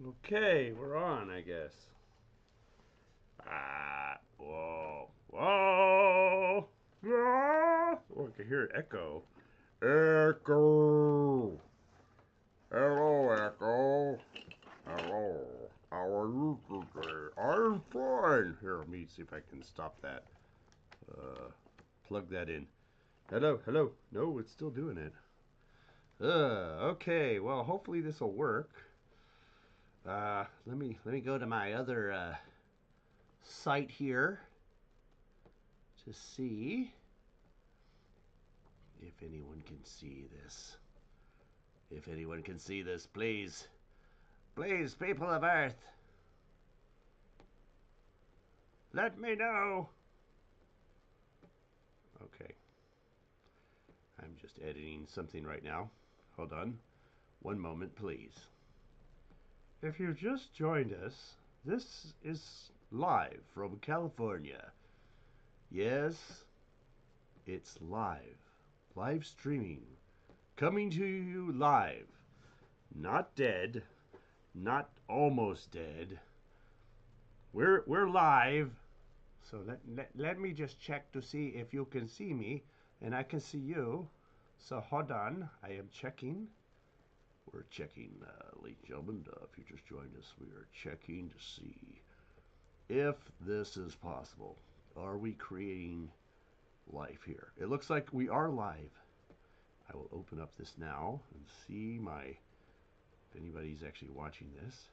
Okay, we're on, I guess. Whoa, whoa, ah! Oh, I can hear it echo. Echo. Hello, Echo. Hello. How are you today? I'm fine. Here, let me see if I can stop that. Uh, Plug that in. Hello, hello. No, it's still doing it. Okay. Well, hopefully this will work. Let me go to my other site here to see if anyone can see this. If anyone can see this, please, please, people of Earth, let me know. Okay, I'm just editing something right now. Hold on. One moment, please. If you just joined us, this is live from California. Yes, it's live. Live streaming. Coming to you live. Not dead. Not almost dead. We're live. So let me just check to see if you can see me and I can see you. So hold on, I am checking. We're checking, ladies and gentlemen, if you just joined us, we are checking to see if this is possible. Are we creating life here? It looks like we are live. I will open up this now and see if anybody's actually watching this.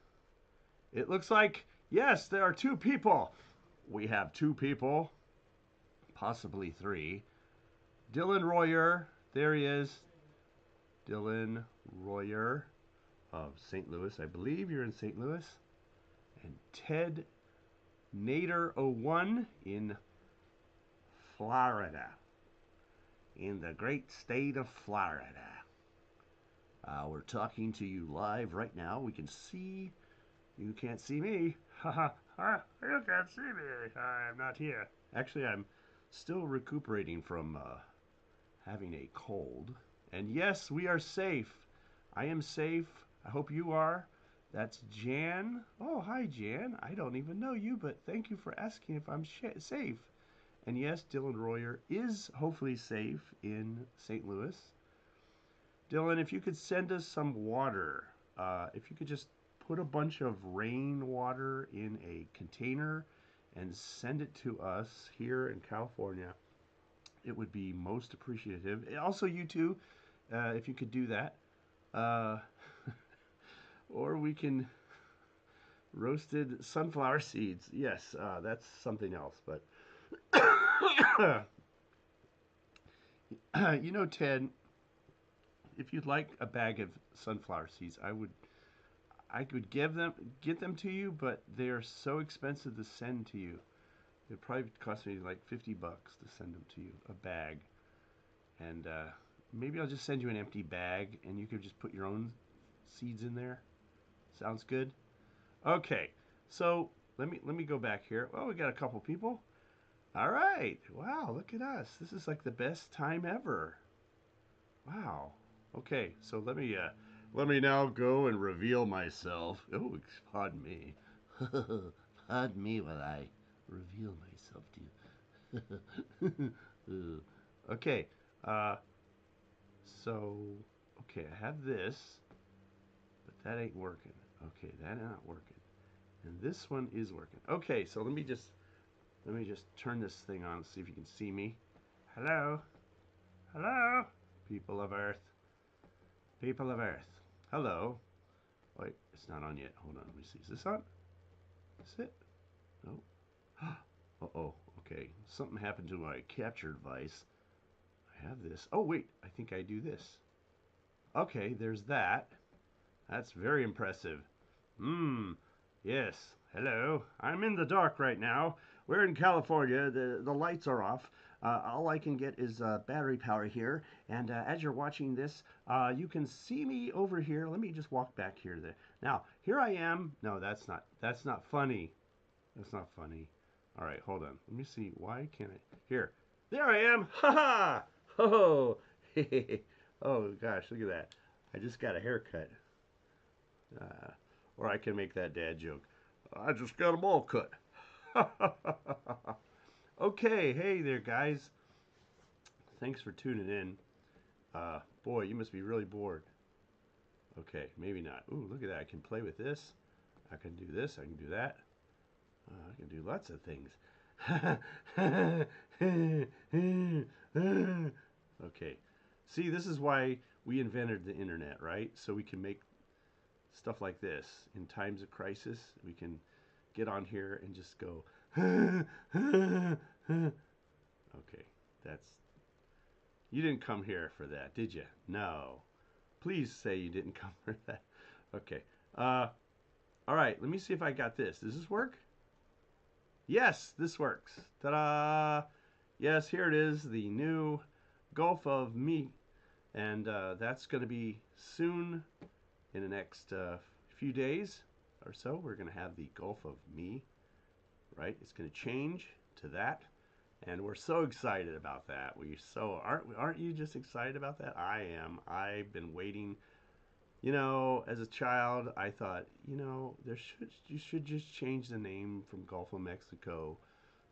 It looks like, yes, there are two people. We have two people, possibly three. Dylan Royer, there he is. Dylan Royer of St. Louis. I believe you're in St. Louis. And Ted Nader01 in Florida. In the great state of Florida. We're talking to you live right now. We can see. You can't see me. You can't see me. I'm not here. Actually, I'm still recuperating from having a cold. And yes, we are safe. I am safe. I hope you are. That's Jan. Oh, hi, Jan. I don't even know you, but thank you for asking if I'm safe. And yes, Dylan Royer is hopefully safe in St. Louis. Dylan, if you could send us some water, if you could just put a bunch of rainwater in a container and send it to us here in California, it would be most appreciative. Also, you too, if you could do that. Uh, or we can roasted sunflower seeds. Yes, that's something else. But Ted, if you'd like a bag of sunflower seeds, I could get them to you, but they are so expensive to send to you. It probably cost me like $50 to send them to you, a bag. And maybe I'll just send you an empty bag, and you could just put your own seeds in there. Sounds good. Okay, so let me go back here. Oh, we got a couple people. All right. Wow, look at us. This is like the best time ever. Wow. Okay, so let me now go and reveal myself. Oh, pardon me. Pardon me while I reveal myself to you. Okay. Uh, so okay, I have this, but that ain't working. Okay, that not working. And this one is working. Okay, so let me just turn this thing on, see if you can see me. Hello? Hello? People of Earth. People of Earth. Hello. Wait, it's not on yet. Hold on, let me see. Is this on? Is it? No. Uh-oh. Okay. Something happened to my capture device. I have this. Oh, wait. I think I do this. Okay, there's that. That's very impressive. Hmm. Yes. Hello. I'm in the dark right now. We're in California. The lights are off. All I can get is battery power here. And as you're watching this, you can see me over here. Let me just walk back here. There. Now, here I am. No, that's not. That's not funny. That's not funny. All right, hold on. Let me see. Why can't I? Here. There I am. Ha ha. Oh. Oh gosh, look at that. I just got a haircut. Uh, Or I can make that dad joke. I just got them all cut. Okay, hey there, guys. Thanks for tuning in. Boy, you must be really bored. Okay, maybe not. Ooh, look at that. I can play with this. I can do this. I can do that. I can do lots of things. Okay. See, this is why we invented the internet, right? So we can make stuff like this. In times of crisis, we can get on here and just go. Okay, that's. You didn't come here for that, did you? No. Please say you didn't come for that. Okay. Uh, all right, let me see if I got this. Does this work? Yes, this works. Ta-da! Yes, here it is, the new Gulf of Me. And that's going to be soon in the next few days or so. We're going to have the Gulf of Me, right? It's going to change to that. And we're so excited about that. We so aren't you just excited about that? I am. I've been waiting. You know, as a child, I thought, you should just change the name from Gulf of Mexico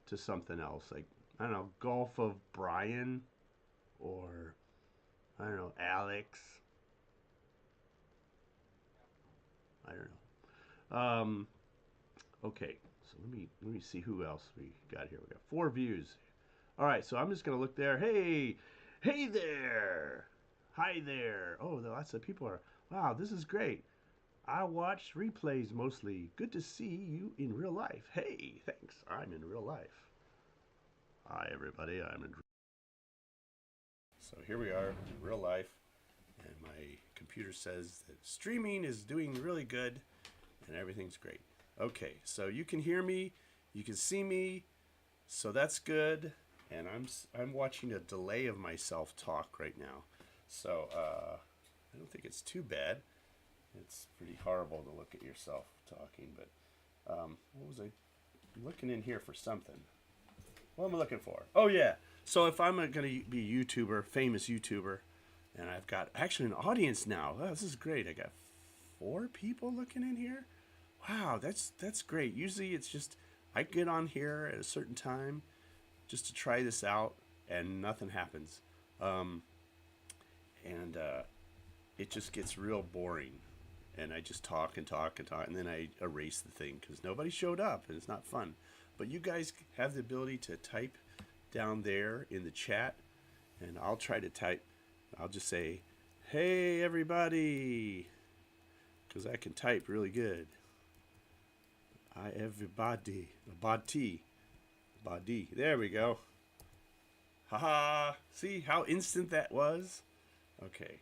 to something else, like I don't know, Gulf of Brian, or I don't know, Alex. I don't know. Okay, so let me see who else we got here. We got 4 views. All right, so I'm just gonna look there. Hey, hey there. Hi there. Oh, lots of people are. Wow, this is great. I watch replays mostly. Good to see you in real life. Hey, thanks. I'm in real life. Hi, everybody. I'm in. So here we are in real life, and my computer says that streaming is doing really good, and everything's great. Okay, so you can hear me, you can see me, so that's good. And I'm watching a delay of myself talk right now, so I don't think it's too bad. It's pretty horrible to look at yourself talking, but what was I looking in here for something? What am I looking for? Oh yeah. So if I'm going to be a YouTuber, famous YouTuber, and I've got actually an audience now. Oh, this is great. I got 4 people looking in here. Wow, that's great. Usually it's just I get on here at a certain time just to try this out, and nothing happens, and it just gets real boring, and I just talk and talk and talk, and then I erase the thing because nobody showed up, and it's not fun. But you guys have the ability to type down there in the chat, and I'll try to type. I'll just say, "Hey everybody," because I can type really good. Hi everybody, body. There we go. Haha. See how instant that was? Okay.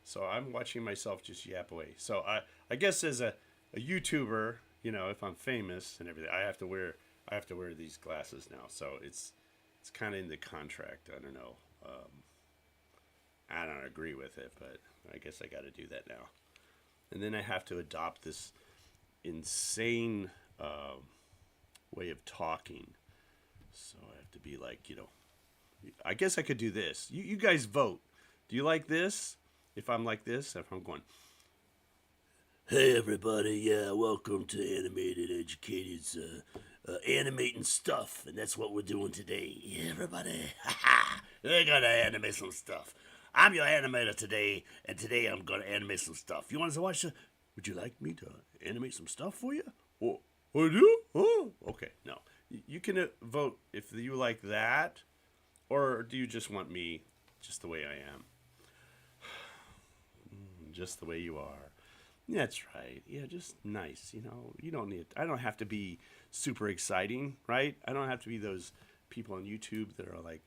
So I'm watching myself just yap away. So I guess as a YouTuber, if I'm famous and everything, I have to wear these glasses now. So it's kind of in the contract. I don't know. I don't agree with it, but I guess I got to do that now. And then I have to adopt this insane way of talking. So I have to be like, I guess I could do this. You guys vote. Do you like this? If I'm like this, if I'm going, hey everybody, yeah, welcome to Animated Educated's animating stuff, and that's what we're doing today. Yeah, everybody, we're gonna animate some stuff. I'm your animator today, and today I'm gonna animate some stuff. You want to watch? Would you like me to animate some stuff for you? Oh, I do? Oh, okay. No, you can vote if you like that, or do you just want me just the way I am? Just the way you are. That's right. Yeah, just nice. You don't need. I don't have to be super exciting, right? I don't have to be those people on YouTube that are like,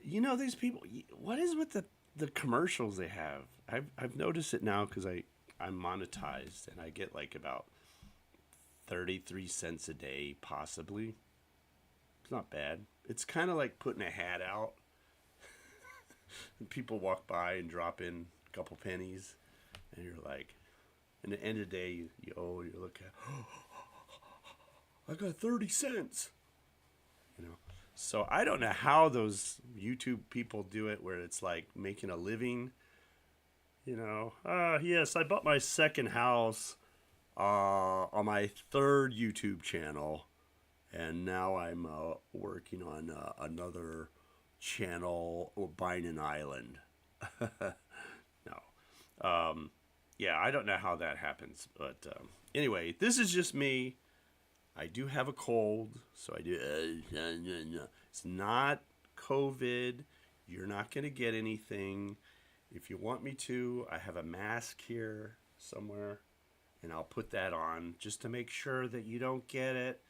these people. What is with the commercials they have? I've noticed it now because I'm monetized and I get like about 33 cents a day, possibly. It's not bad. It's kind of like putting a hat out. And people walk by and drop in a couple pennies, and you're like, and at the end of the day, you look at, oh, I got 30 cents. So I don't know how those YouTube people do it, where it's like making a living, Yes, I bought my second house on my third YouTube channel, and now I'm working on another channel buying an island. No. Yeah, I don't know how that happens, but anyway, this is just me. I do have a cold, so I do. It's not COVID. You're not going to get anything. If you want me to, I have a mask here somewhere, and I'll put that on just to make sure that you don't get it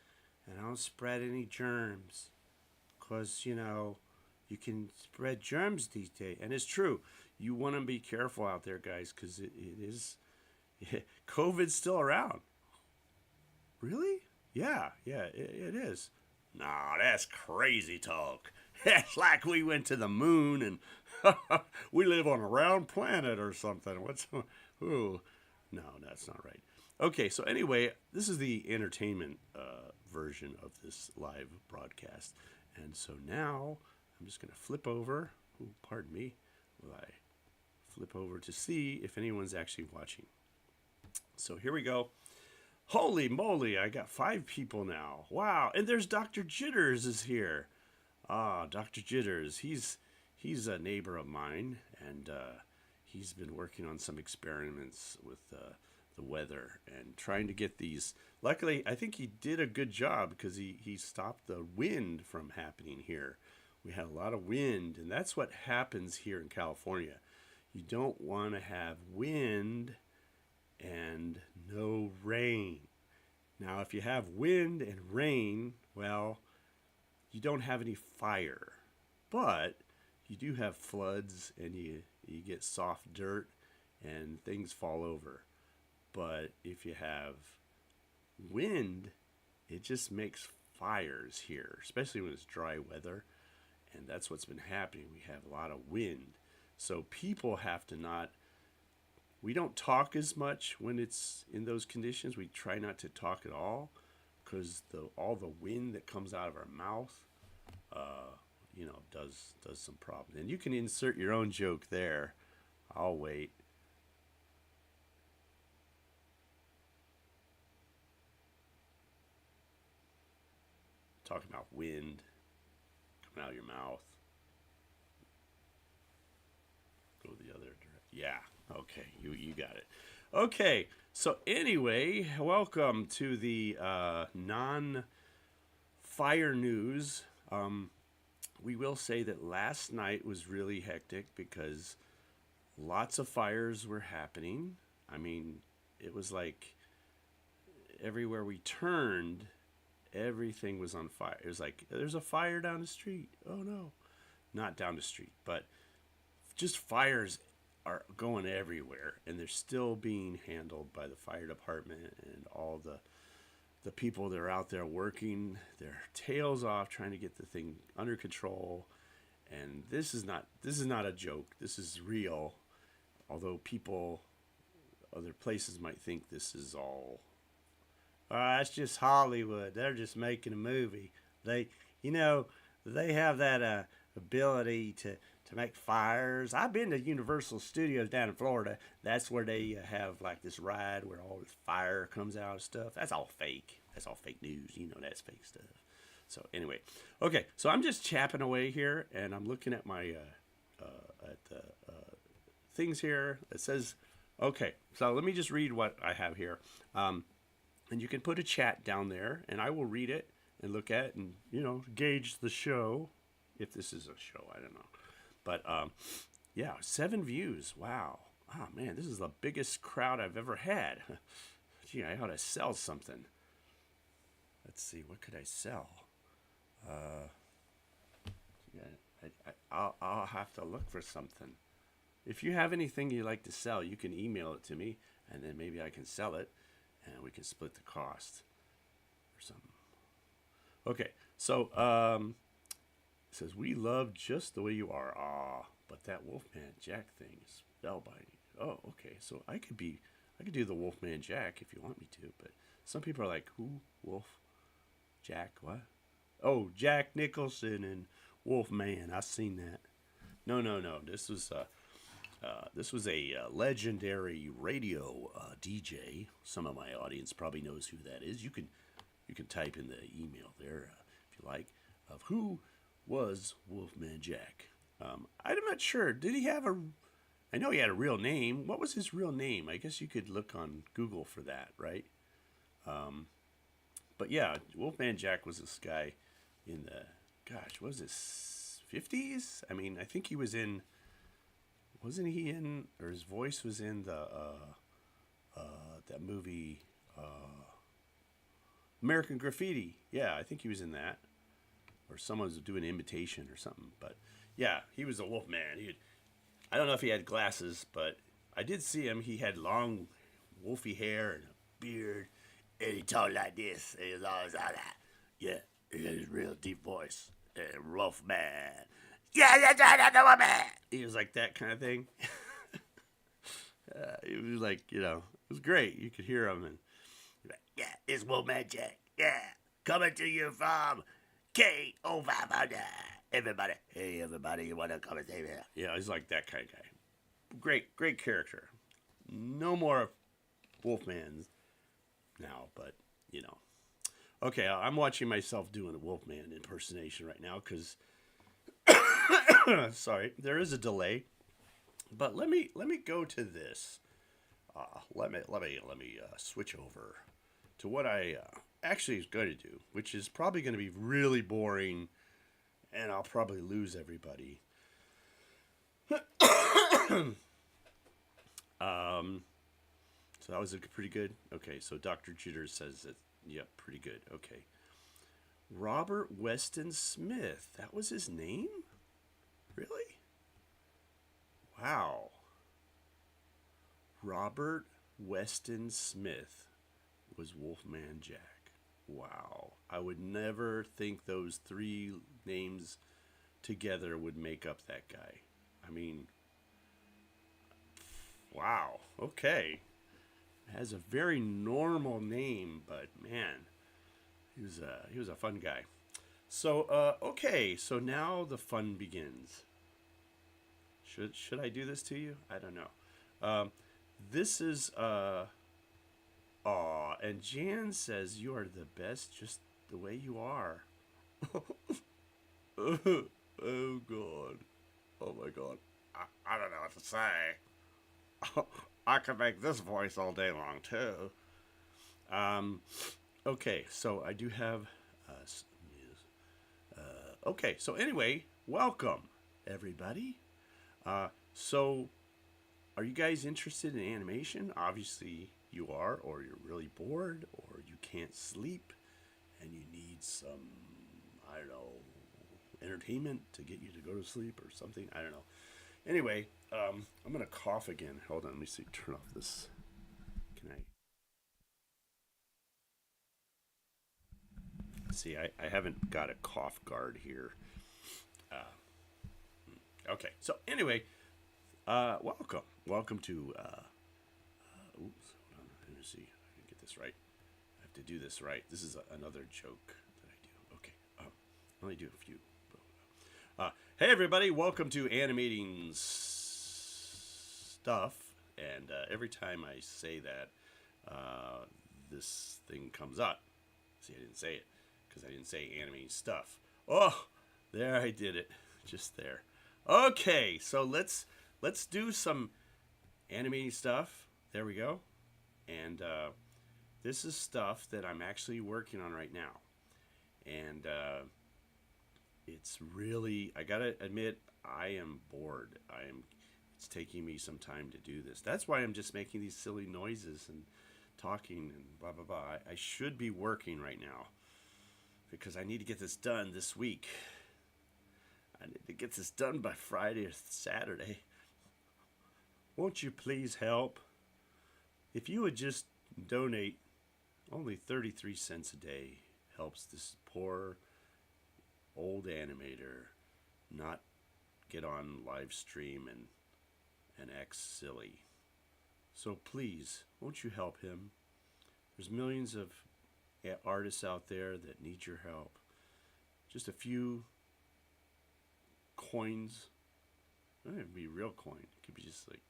and I don't spread any germs. Because, you can spread germs these days. And it's true. You want to be careful out there, guys, because it is. COVID's still around. Really? Yeah, it is. Nah, that's crazy talk. That's like we went to the moon and we live on a round planet or something. Ooh, no, that's not right. Okay, so anyway, this is the entertainment version of this live broadcast. And so now I'm just going to flip over. Ooh, pardon me. Will I flip over to see if anyone's actually watching? So here we go. Holy moly, I got 5 people now. Wow. And there's Dr. Jitters is here. Ah, Dr. Jitters. He's a neighbor of mine, and he's been working on some experiments with the weather and trying to get these. Luckily, I think he did a good job because he stopped the wind from happening here. We had a lot of wind, and that's what happens here in California. You don't want to have wind and no rain. Now, if you have wind and rain, well, you don't have any fire, but you do have floods and you get soft dirt and things fall over. But if you have wind, it just makes fires here, especially when it's dry weather. And that's what's been happening. We have a lot of wind. So people have to not we don't talk as much when it's in those conditions. We try not to talk at all because all the wind that comes out of our mouth, does some problems. And you can insert your own joke there. I'll wait. Talking about wind coming out of your mouth. Go the other direction. Yeah. Okay. You got it. Okay. So anyway, welcome to the non fire news. We will say that last night was really hectic because lots of fires were happening. I mean, it was like everywhere we turned, everything was on fire. It was like, there's a fire down the street. Oh no. Not down the street, but just fires are going everywhere, and they're still being handled by the fire department and all the people that are out there working their tails off trying to get the thing under control. And this is not a joke. This is real. Although people other places might think this is all that's just Hollywood. They're just making a movie. They you know they have that ability to make fires. I've been to Universal Studios down in Florida. That's where they have like this ride where all this fire comes out and stuff. That's all fake. That's all fake news. That's fake stuff. So anyway, okay. So I'm just chapping away here, and I'm looking at my at the things here. It says, okay. So let me just read what I have here, and you can put a chat down there, and I will read it and look at it, and gauge the show, if this is a show. I don't know. But yeah, 7 views. Wow. Oh man, this is the biggest crowd I've ever had. Gee, I ought to sell something. Let's see, what could I sell? Yeah, I'll have to look for something. If you have anything you'd like to sell, you can email it to me, and then maybe I can sell it, and we can split the cost or something. Okay, so it says, we love just the way you are. Ah, but that Wolfman Jack thing is spellbinding. Oh, okay. So I could do the Wolfman Jack if you want me to, but some people are like, who? Wolf? Jack? What? Oh, Jack Nicholson and Wolfman. I seen that. No. This was This was a legendary radio DJ. Some of my audience probably knows who that is. You can type in the email there if you like of who was Wolfman Jack. I'm not sure. Did he have a? I know he had a real name. What was his real name? I guess you could look on Google for that, right? But yeah, Wolfman Jack was this guy in the gosh, what was this 50s? I mean, I think he was in. Wasn't he in? Or his voice was in the that movie American Graffiti. Yeah, I think he was in that. Or someone was doing an imitation or something. But yeah, he was a wolf man. I don't know if he had glasses, but I did see him. He had long, wolfy hair and a beard, and he talked like this. And he was always like that. Yeah, he had his real deep voice. Wolf man. Yeah, that's a woman. He was like that kind of thing. It was like, it was great. You could hear him, and yeah, it's Wolfman Jack. Yeah, coming to you from K0500. Everybody, hey everybody, you want to come and save me? Yeah, he's like that kind of guy. Great character. No more Wolfmans now, but Okay, I'm watching myself doing a Wolfman impersonation right now because, sorry, there is a delay. But let me go to this. Let me switch over to what I actually was going to do, which is probably going to be really boring, and I'll probably lose everybody. So that was pretty good. Okay, so Dr. Jitter says that. Yep, pretty good. Okay, Robert Weston Smith. That was his name? Really? Wow. Robert Weston Smith was Wolfman Jack. Wow. I would never think those three names together would make up that guy. I mean, wow. Okay. Has a very normal name, but man, he was a fun guy. So okay, so now the fun begins. Should I do this to you? I don't know. This is aw, and Jan says you are the best just the way you are. Oh God. Oh my God. I don't know what to say. I could make this voice all day long too. Um, okay, so I do have. Okay, so anyway, welcome everybody. So, are you guys interested in animation? Obviously, you are, or you're really bored, or you can't sleep, and you need some, I don't know, entertainment to get you to go to sleep or something. I don't know. Anyway, I'm gonna cough again. Hold on, let me see. Turn off this. Can I? See, I haven't got a cough guard here. Okay, so anyway, welcome to. Oops, hold on. Let me see. I can get this right. I have to do this right. This is another joke that I do. Okay, I only do a few. Hey everybody, welcome to Animating Stuff. And every time I say that, this thing comes up. See, I didn't say it because I didn't say Animating Stuff. Oh, there I did it, just there. Okay, so let's do some animating stuff. There we go. And this is stuff that I'm actually working on right now. And it's really, I gotta admit, I am bored. It's taking me some time to do this. That's why I'm just making these silly noises and talking and blah blah blah. I should be working right now because I need to get this done this week. I need to get this done by Friday or Saturday. Won't you please help? If you would just donate only 33 cents a day, helps this poor old animator not get on live stream and act silly. So please, won't you help him? There's millions of artists out there that need your help. Just a few coins It doesn't have to be real coin. It could be just like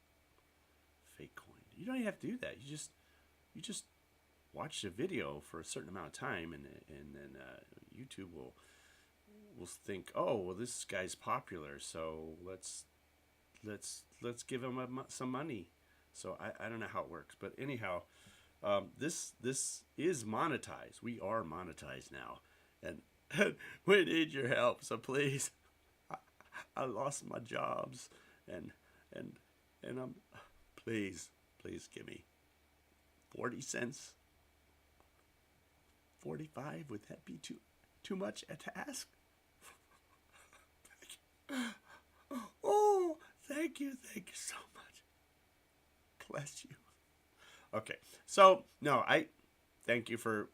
fake coin. You don't even have to do that. You just watch the video for a certain amount of time, and then YouTube will think, oh, well, this guy's popular, so let's give him some money. So I don't know how it works, but anyhow, this is monetized. We are monetized now, and we need your help. So please, I, I lost my jobs, and and and please give me 40 cents, 45. Would that be too much to ask? Oh, thank you so much. Bless you. Okay, so no, I thank you for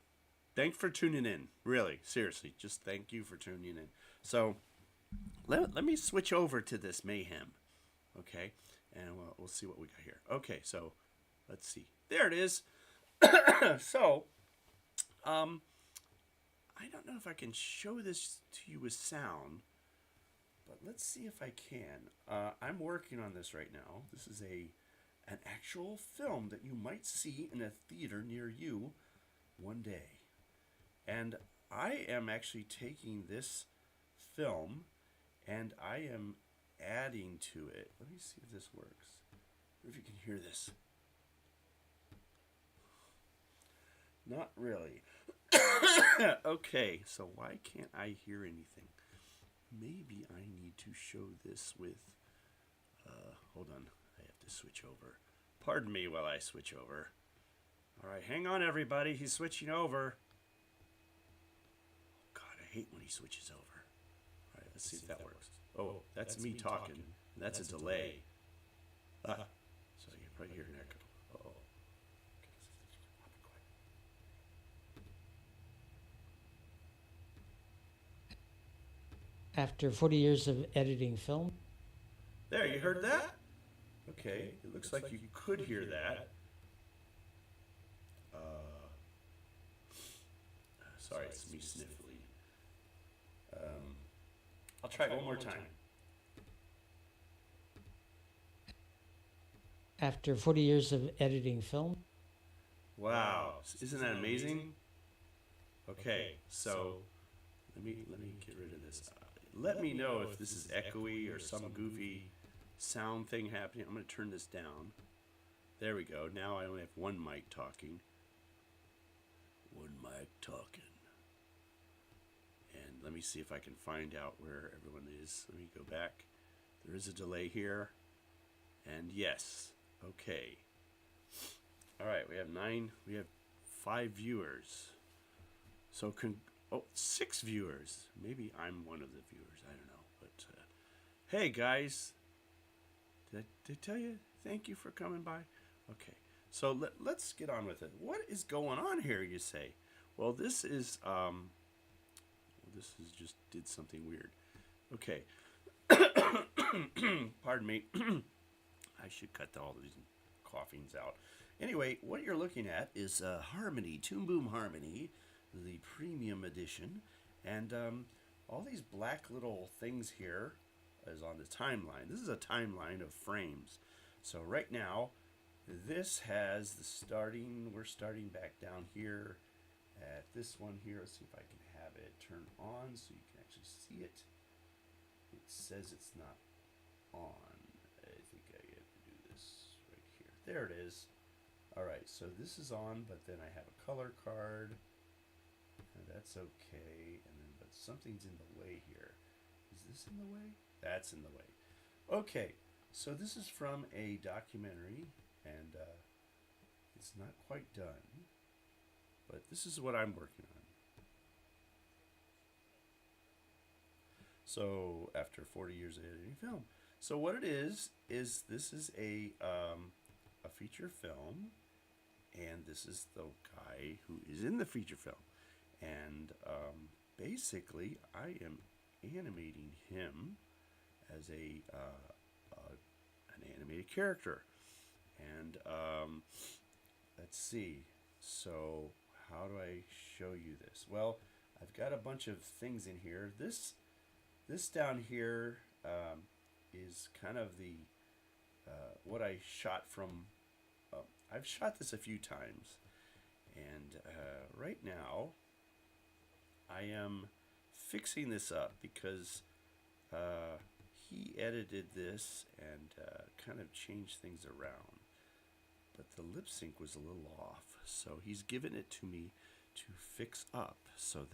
tuning in. Really, seriously, just thank you for tuning in. So let me switch over to this mayhem, okay, and we'll see what we got here. Okay, so let's see. There it is. So um, I don't know if I can show this to you with sound, but let's see if I can. I'm working on this right now. This is an actual film that you might see in a theater near you one day. And I am actually taking this film and I am adding to it. Let me see if this works. If you can hear this. Not really. Okay, so why can't I hear anything? Maybe I need to show this with. Hold on, I have to switch over. Pardon me while I switch over. All right, hang on, everybody. He's switching over. Oh, God, I hate when he switches over. All right, let's see if that works. Oh, that's me talking. That's a delay. So you probably hear an echo. Oh. After 40 years of editing film. There, you heard that? Okay, it looks like you could hear that. Sorry, it's me sniffling. I'll try it one more time. After 40 years of editing film. Wow, isn't that amazing? Okay, so let me get rid of this. Let me know if this is echoey or some goofy sound thing happening. I'm going to turn this down. There we go. Now I only have one mic talking. One mic talking. And let me see if I can find out where everyone is. Let me go back. There is a delay here. And yes. Okay. All right, we have 5 viewers. So 6 viewers. Maybe I'm one of the viewers. I don't know. But hey guys, did I tell you thank you for coming by? Okay. So let's get on with it. What is going on here, you say? Well, this is just did something weird. Okay. Pardon me. I should cut all these coughings out. Anyway, what you're looking at is Harmony, Toon Boom Harmony, the premium edition, and all these black little things here is on the timeline. This is a timeline of frames. So right now, this has the starting. We're starting back down here at this one here. Let's see if I can have it turn on so you can actually see it. It says it's not on. I think I have to do this right here. There it is. Alright, so this is on, but then I have a color card. And that's okay. And then, but something's in the way here. Is this in the way? That's in the way. Okay, so this is from a documentary, and it's not quite done. But this is what I'm working on. So after 40 years of editing film. So what it is this is a feature film, and this is the guy who is in the feature film. And basically, I am animating him as an animated character. And let's see. So how do I show you this? Well, I've got a bunch of things in here. This down here is kind of the what I shot from. Uh, I've shot this a few times, and right now I am fixing this up because he edited this and kind of changed things around. But the lip sync was a little off, so he's given it to me to fix up. So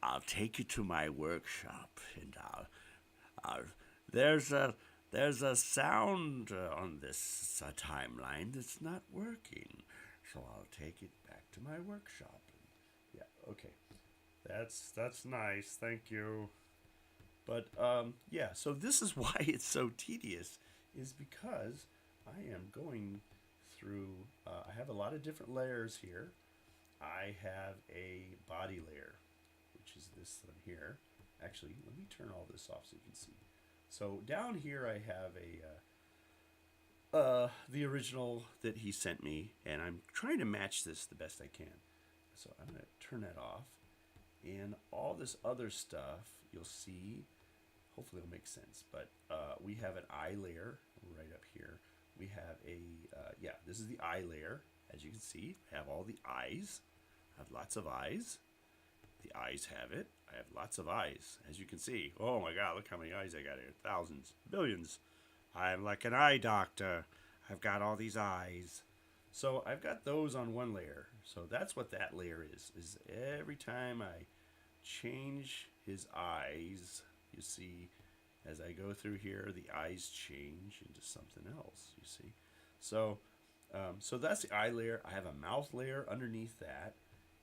I'll take you to my workshop, and I'll there's a there's a sound on this timeline that's not working, so I'll take it back to my workshop. And, yeah, okay, that's nice, thank you. But yeah, so this is why it's so tedious, is because I am going through. I have a lot of different layers here. I have a body layer, which is this one here. Actually, let me turn all this off so you can see. So down here I have the original that he sent me, and I'm trying to match this the best I can. So I'm going to turn that off, and all this other stuff you'll see. Hopefully it'll make sense. But we have an eye layer right up here. We have yeah, this is the eye layer. As you can see, I have all the eyes. I have lots of eyes. The eyes have it. I have lots of eyes, as you can see. Oh my God, look how many eyes I got here. Thousands, billions. I'm like an eye doctor. I've got all these eyes. So I've got those on one layer. So that's what that layer is every time I change his eyes, you see, as I go through here, the eyes change into something else, you see. So, so that's the eye layer. I have a mouth layer underneath that.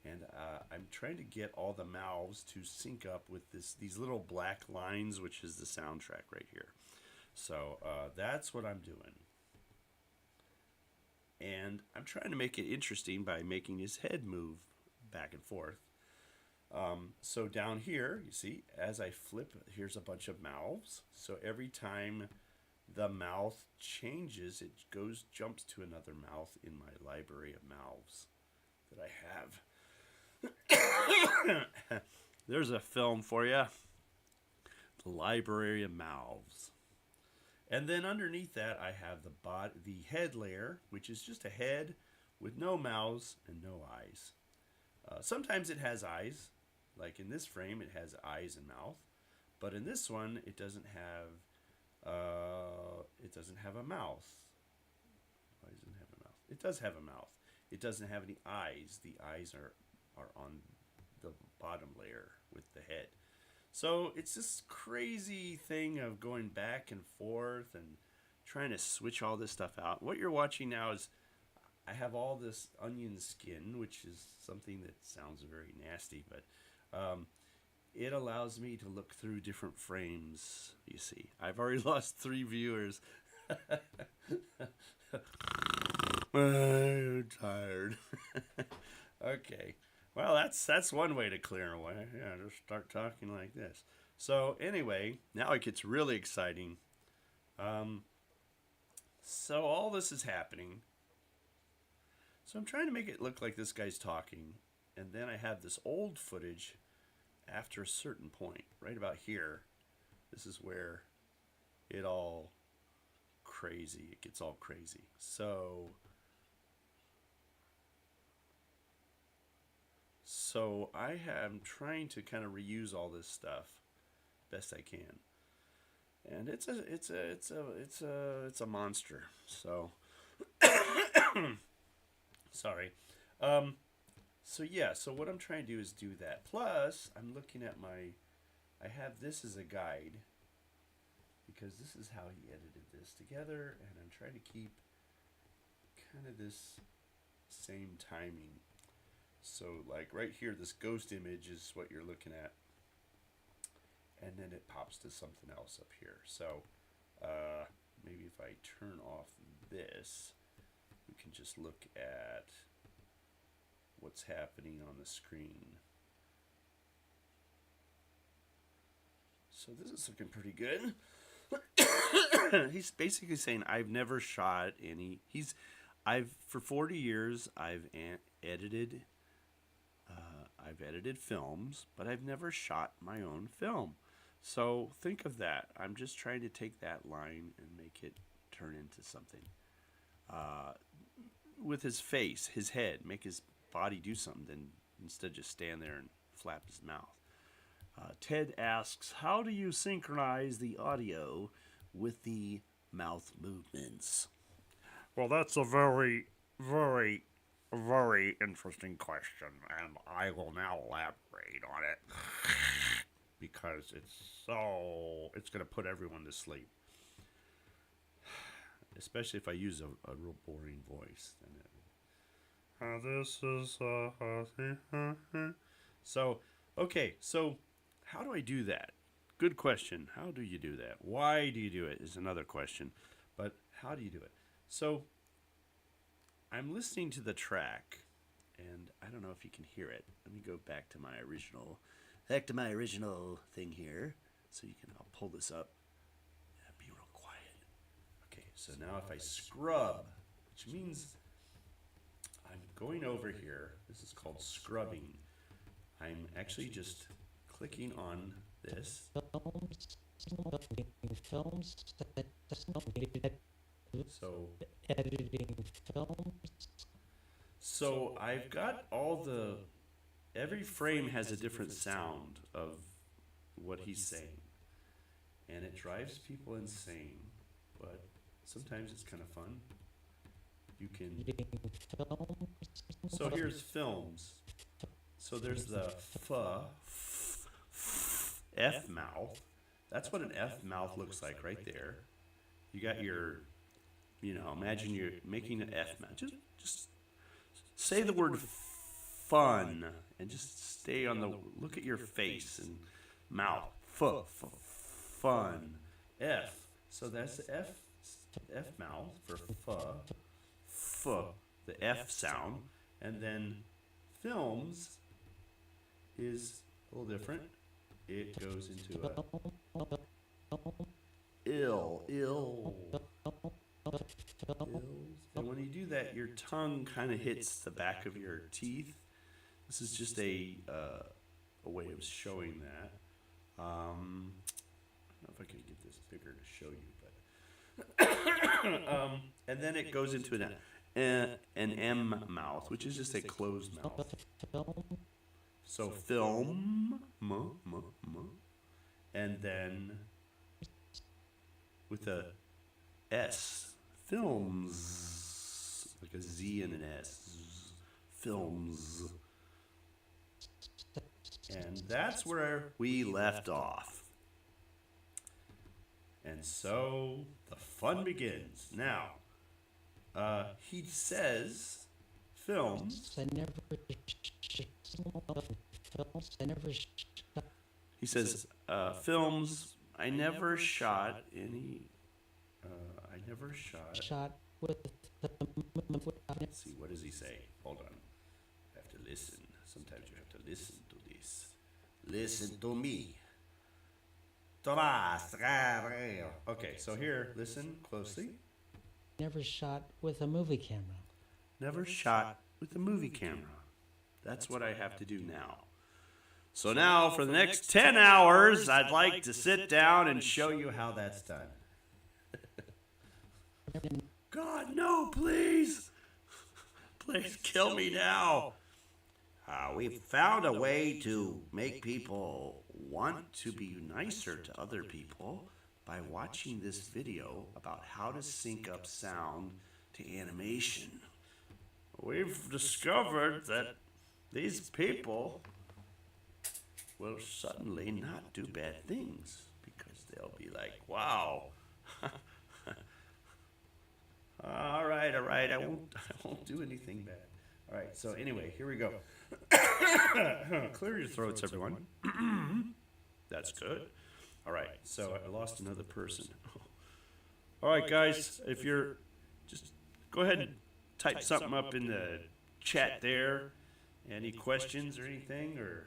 And I'm trying to get all the mouths to sync up with these little black lines, which is the soundtrack right here. So that's what I'm doing. And I'm trying to make it interesting by making his head move back and forth. So down here, you see, as I flip, here's a bunch of mouths. So every time the mouth changes, it jumps to another mouth in my library of mouths that I have. There's a film for you. The Library of Mouths. And then underneath that, I have the head layer, which is just a head with no mouths and no eyes. Sometimes it has eyes, like in this frame, it has eyes and mouth. But in this one, it doesn't have. It doesn't have a mouth. Why doesn't it have a mouth? It does have a mouth. It doesn't have any eyes. The eyes are on the bottom layer with the head. So it's this crazy thing of going back and forth and trying to switch all this stuff out. What you're watching now is I have all this onion skin, which is something that sounds very nasty, but it allows me to look through different frames, you see. I've already lost 3 viewers. I'm tired. Okay. Well, that's one way to clear away. Yeah, just start talking like this. So anyway, now it gets really exciting. So all this is happening. So I'm trying to make it look like this guy's talking, and then I have this old footage after a certain point, right about here. This is where it gets all crazy. So I am trying to kind of reuse all this stuff best I can, and it's a monster. So sorry. So yeah. So what I'm trying to do is do that. Plus, I'm looking at I have this as a guide because this is how he edited this together, and I'm trying to keep kind of this same timing. So like right here, this ghost image is what you're looking at. And then it pops to something else up here. So maybe if I turn off this, we can just look at what's happening on the screen. So this is looking pretty good. He's basically saying I've never shot any. For 40 years I've edited films, but I've never shot my own film. So think of that. I'm just trying to take that line and make it turn into something. Uh, with his face, his head, make his body do something, then instead just stand there and flap his mouth. Ted asks, how do you synchronize the audio with the mouth movements? Well, that's a very, very, very interesting question, and I will now elaborate on it because it's going to put everyone to sleep. Especially if I use a real boring voice. This is so okay. So how do I do that? Good question. How do you do that? Why do you do it is another question. But how do you do it? So I'm listening to the track, and I don't know if you can hear it. Let me go back to my original thing here, so you can. I'll pull this up. Be real quiet. Okay. So now if I scrub, which means I'm going over here. This is called scrubbing. I'm actually just clicking on this. So editing films. So I've got all the. Every frame has a different sound of what he's saying, and it drives people insane. But sometimes it's kind of fun. You can. So here's films. So there's the F mouth. That's what an F mouth looks like right there. You got your, imagine you're making an F mouth. Just say the word fun and just stay on the, look at your face and mouth. Fun. F. So that's the F mouth for the F sound. And then films is a little different. It goes into a ill. And when you do that, your tongue kind of hits the back of your teeth. This is just a way of showing that. I don't know if I can get this bigger to show you, but and then it goes into an M mouth, which is just a closed mouth. So film, and then with a S, films, like a Z and an S, films. And that's where we left off. And so the fun begins. Now, he says films. He says films. I never shot any. I never shot. Let's see, what does he say? Hold on. I have to listen. Sometimes you have to listen to this. Listen to me. Tomás. Okay, so here, listen closely. Never shot with a movie camera. Never shot with a movie camera. That's what I have to do now. So now, for the next 10 hours, I'd like to sit down and show you how that's done. God, no, please. Please kill me now. We've found a way to make people want to be nicer to other people by watching this video about how to sync up sound to animation. We've discovered that these people will suddenly not do bad things because they'll be like, wow. All right, I won't do anything bad. All right, so anyway, here we go. Clear your throats, everyone. That's good. All right, so I lost another person. All right, guys, if you're, just go ahead and type something up in the chat there. Any questions or anything or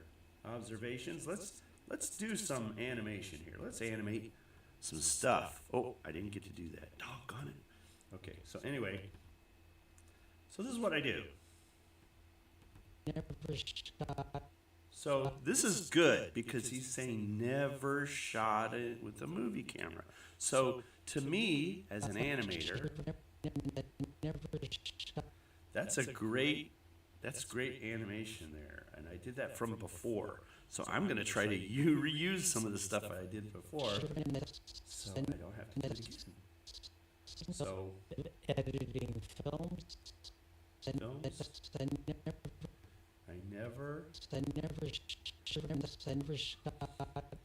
observations? Let's do some animation here. Let's animate some stuff. Oh, I didn't get to do that. Doggone it. Okay, so anyway, so this is what I do. So this is good because he's saying never shot it with a movie camera. So to me, as an animator, Never shot. that's great animation there. And I did that from before. So I'm going to try to reuse some of the stuff I did before so I don't have to do it again. So Editing films. films, I never, Never shot.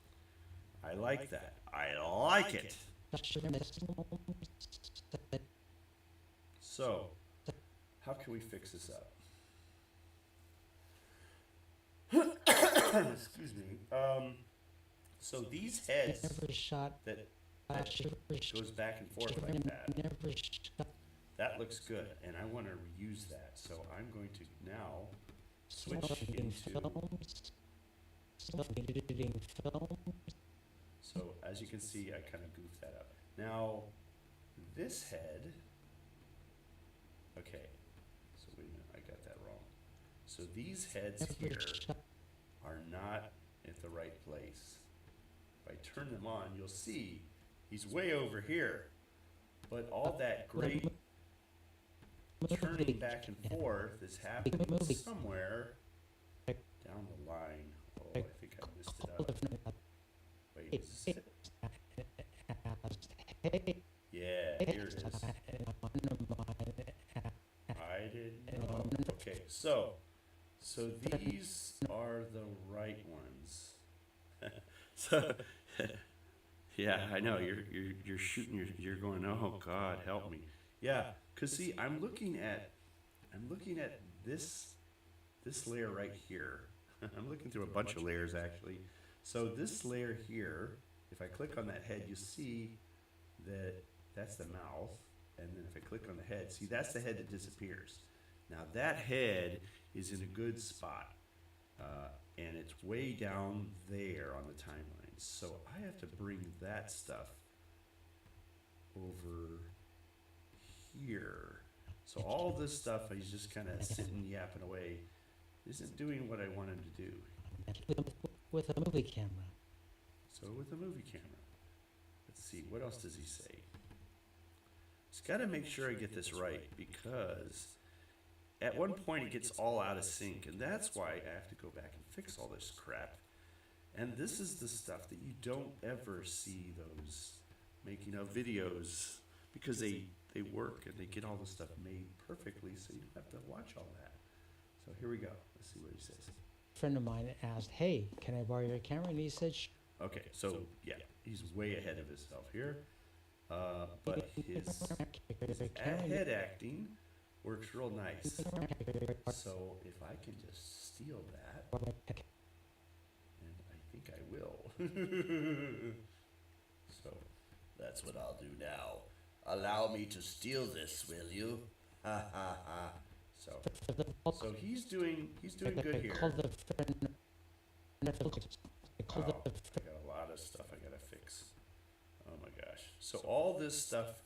I like that. I like it. So how can we fix this up? Excuse me. So these heads Never shot. that goes back and forth like that, Never shot. that looks good, and I want to reuse that. So I'm going to now switch Editing into. films. Editing films. So as you can see, I kind of goofed that up. Now this head. Okay. So wait a minute, I got that wrong. So these heads here are not at the right place. If I turn them on, you'll see he's way over here. But all that great turning back and forth is happening somewhere down the line. Oh, I think I missed it up. Wait, is this it? Yeah, here it is. I didn't know. Okay, so these are the right ones. So yeah, I know you're shooting. You're going. Oh God, help me. Yeah, cause see, I'm looking at this layer right here. I'm looking through a bunch of layers actually. So this layer here, if I click on that head, you see that that's the mouth, and then if I click on the head, see that's the head that disappears. Now that head is in a good spot, and it's way down there on the timeline. So I have to bring that stuff over here. So all this stuff, he's just kind of sitting yapping away, isn't doing what I want him to do. With a movie camera. So with a movie camera, let's see, what else does he say? Just got to make sure I get this right, because at one point it gets all out of sync, and that's why I have to go back and fix all this crap. And this is the stuff that you don't ever see those making of videos, because they work and they get all the stuff made perfectly, so you don't have to watch all that. So here we go. Let's see what he says. A friend of mine asked, "Hey, can I borrow your camera?" And he said, Okay, so yeah, he's way ahead of himself here. But his head acting works real nice. So if I can just steal that, and I think I will. So that's what I'll do now. Allow me to steal this, will you? Ha ha ha. So he's doing good here. I called the friend. Oh, I got a lot of stuff I gotta fix. Oh my gosh. So all this stuff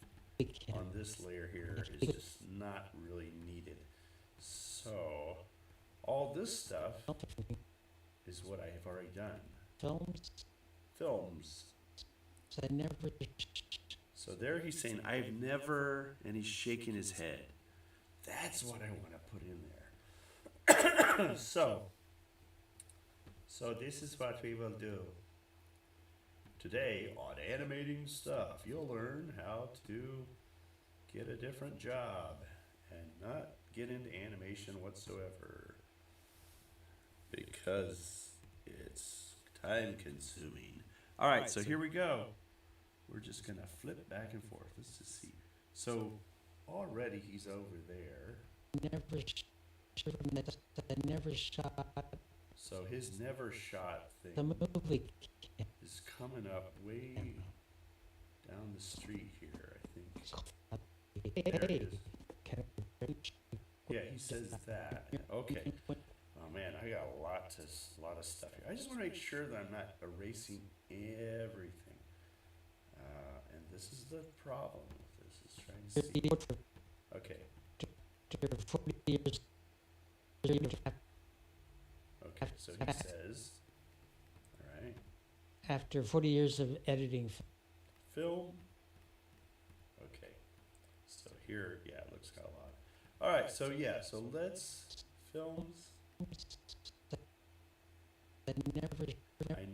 on this layer here is just not really needed. So all this stuff is what I have already done. Films. I never. So there he's saying, I've never, and he's shaking his head. That's what I want to put in there. So this is what we will do. Today on Animating Stuff, you'll learn how to get a different job and not get into animation whatsoever, because it's time consuming. All right, so here we go. We're just going to flip back and forth. Let's just see. So already he's over there. Never shot. So his never shot thing The movie. is coming up way down the street here, I think. There it is. Yeah, he says that. Okay. Oh man, I got a lot of stuff here. I just want to make sure that I'm not erasing everything. And this is the problem with this, is trying to see. Okay. Okay. So he says, all right, After 40 years of editing, film. Okay. So here, yeah, it looks got a lot. All right, so yeah, so let's films. I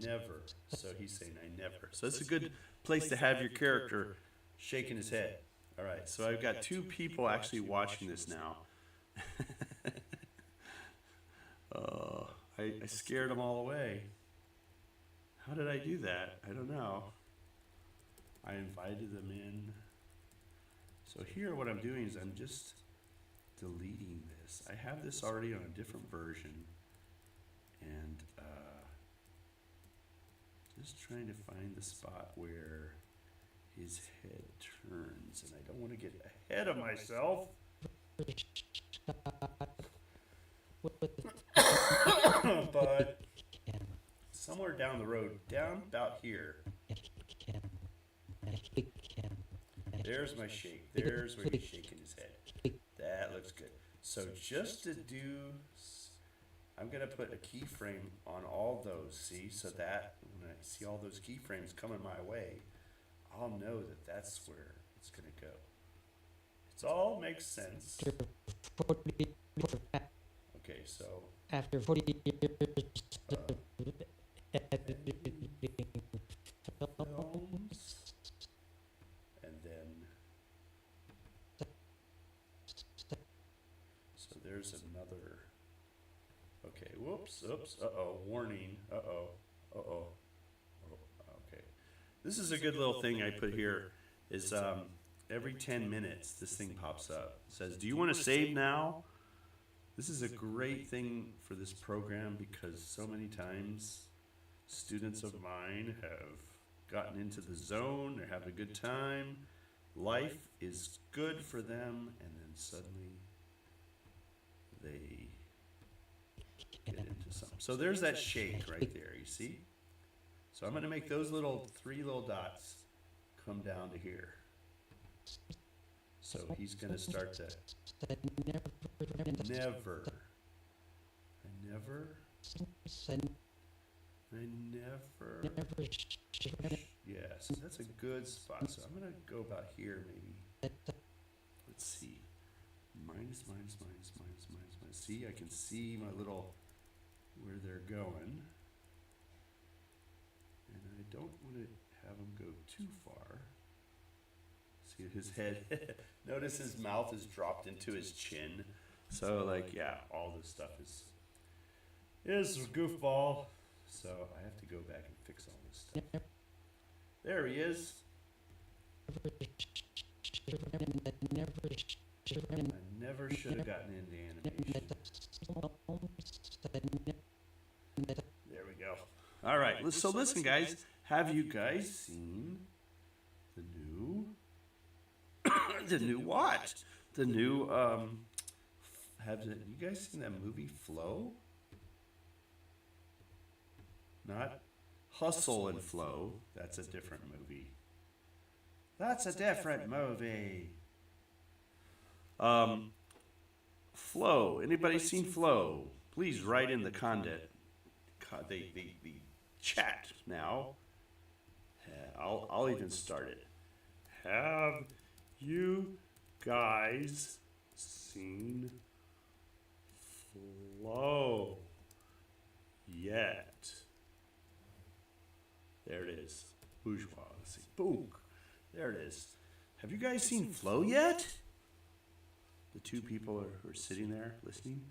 never. So he's saying I never. So it's a good place to have your character shaking his head. All right, so I've got two people actually watching this now. Oh, I scared them all away. How did I do that? I don't know. I invited them in. So here what I'm doing is I'm just deleting this. I have this already on a different version. And just trying to find the spot where his head turns. And I don't want to get ahead of myself. But somewhere down the road, down about here, there's my shake. There's where he's shaking his head. That looks good. So just to do, I'm going to put a keyframe on all those, see? So that when I see all those keyframes coming my way, I'll know that that's where it's going to go. It all makes sense. Okay, so after 40 years uh, of editing films, and then so there's another. Okay, whoops, oops, warning, okay. This is a good little thing I put here. Is every 10 minutes this thing pops up. It says, "Do you want to save now?" This is a great thing for this program because so many times students of mine have gotten into the zone, they're having a good time, life is good for them, and then suddenly they get into something. So there's that shake right there, you see? So I'm going to make those three little dots come down to here. So he's going to start to never. Yes, that's a good spot. So I'm going to go about here maybe. Let's see. Minus. See, I can see my little, where they're going. And I don't want to have them go too far. See his head. Notice his mouth is dropped into his chin. So like, yeah, all this stuff is a goofball. So I have to go back and fix all this stuff. There he is. I never should have gotten into animation. There we go. All right. So listen, guys. Have you guys seen the new, the new what? The new have you guys seen that movie Flow? Not Hustle and Flow. That's a different movie. That's a different movie. Flow. Anybody seen Flow? Please write in the the chat now. I'll even start it. Have you guys seen Flow yet? There it is. Bourgeois. Let's see. Boom. There it is. Have you guys seen Flow yet? The two people who are sitting there listening.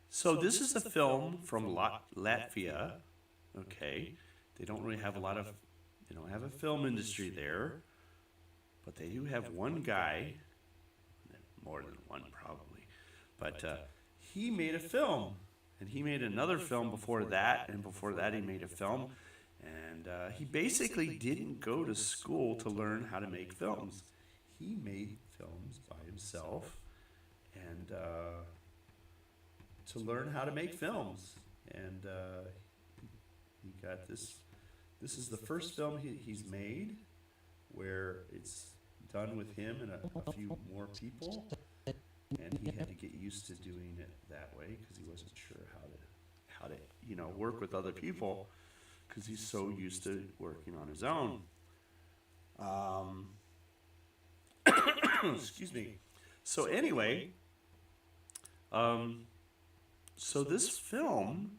So this is a film from Latvia. Okay, they don't really have they don't have a film industry there, but they do have one guy, more than one probably, but he made a film, and he made another film before that, and before that he made a film, and he basically didn't go to school to learn how to make films. He made films by himself, and to learn how to make films, and he got this. This is the first film he's made where it's done with him and a few more people, and he had to get used to doing it that way because he wasn't sure how to work with other people because he's so used to working on his own. Um, excuse me. So anyway, so this film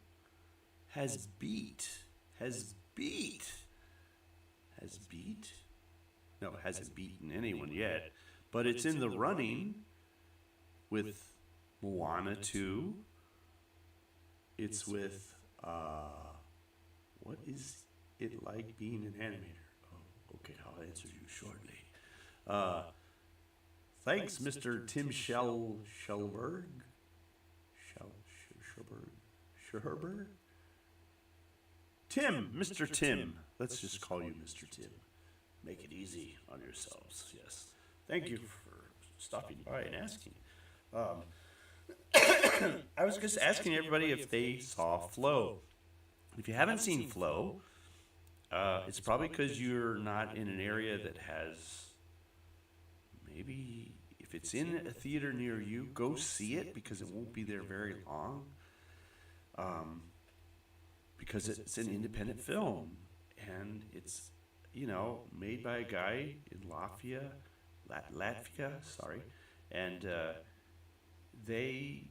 has beat, has beat, has beat. No, it hasn't beaten anyone yet, but it's in the running with Moana 2. It's with, what is it like being an animator? Oh, okay, I'll answer you shortly. Thanks, Mr. Tim Schellberg. Scherberg? Tim, Mr. Tim. Let's just call you Mr. Tim. Make it easy on yourselves, yes. Thank you for stopping by and asking. I was just asking everybody if they saw Flow. If you haven't seen Flow, it's probably because you're not in an area that has, maybe if it's in a theater near you, go see it because it won't be there very long. Because it's an independent film and it's, made by a guy in Latvia, sorry, and they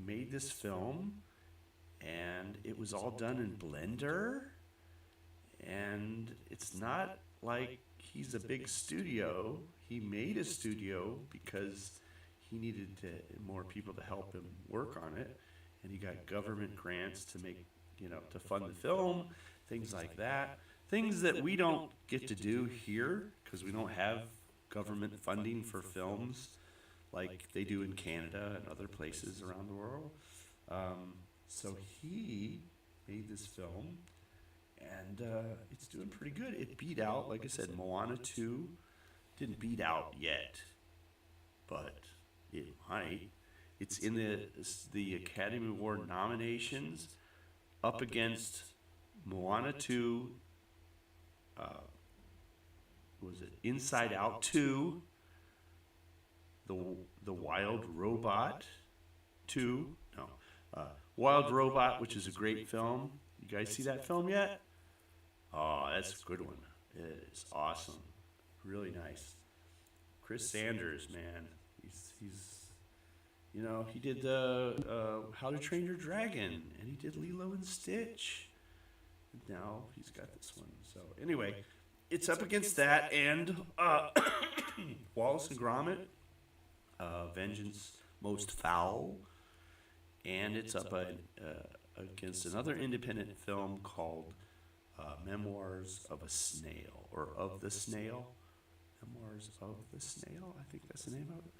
made this film, and it was all done in Blender, and it's not like he's a big studio. He made a studio because he needed more people to help him work on it, and he got government grants to make, to fund the film, things like that. Things that we don't get to do here because we don't have government funding for films like they do in Canada and other places around the world. So he made this film, and it's doing pretty good. It beat out, like I said, Moana 2. Didn't beat out yet, but it might. It's in the Academy Award nominations, up against Moana 2. Was it Inside Out 2? The Wild Robot 2? No. Wild Robot, which is a great film. You guys see that film yet? Oh, that's a good one. It is awesome. Really nice. Chris Sanders, man. He's he did the How to Train Your Dragon, and he did Lilo and Stitch. Now he's got this one. So anyway, it's up against that and Wallace and Gromit, Vengeance Most Foul, and it's up against another independent film called Memoirs of a Snail, or Of the Snail. Memoirs of the Snail, I think that's the name of it.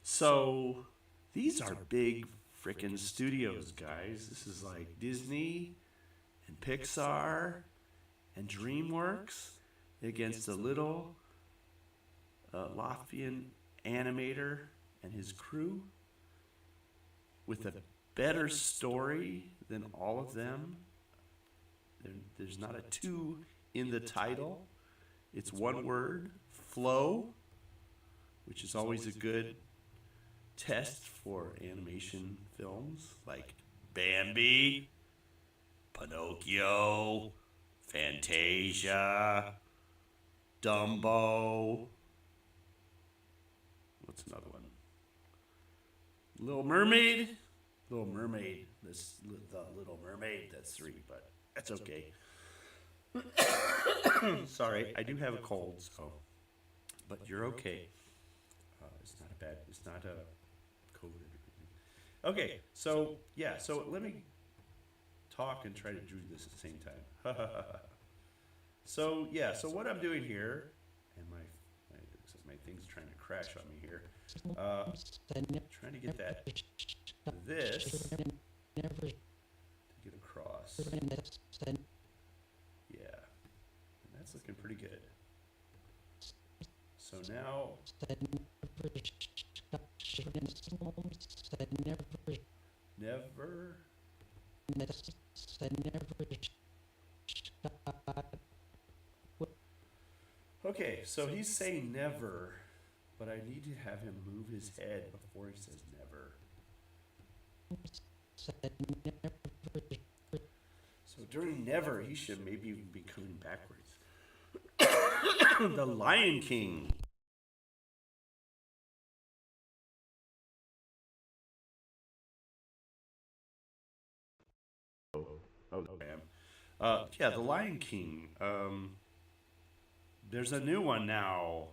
So these are big frickin' studios, guys. This is like Disney and Pixar and DreamWorks against a little Latvian animator and his crew with a better story than all of them. There's not a 2 in the title. It's one word, Flow, which is always a good test for animation films like Bambi, Pinocchio, Fantasia, Dumbo. What's another one? Little Mermaid. Little Mermaid. The Little Mermaid. That's 3, but that's okay. Sorry, I do have a cold, so. But you're okay. It's not a COVID or anything. Okay, so yeah, so let me talk and try to do this at the same time. So yeah, so what I'm doing here, and my thing's trying to crash on me here. Trying to get this to get across. Yeah, and that's looking pretty good. So now, never. Okay, so he's saying never, but I need to have him move his head before he says never. So during never, he should maybe even be coming backwards. The Lion King. Oh, I am. Yeah, The Lion King. There's a new one now,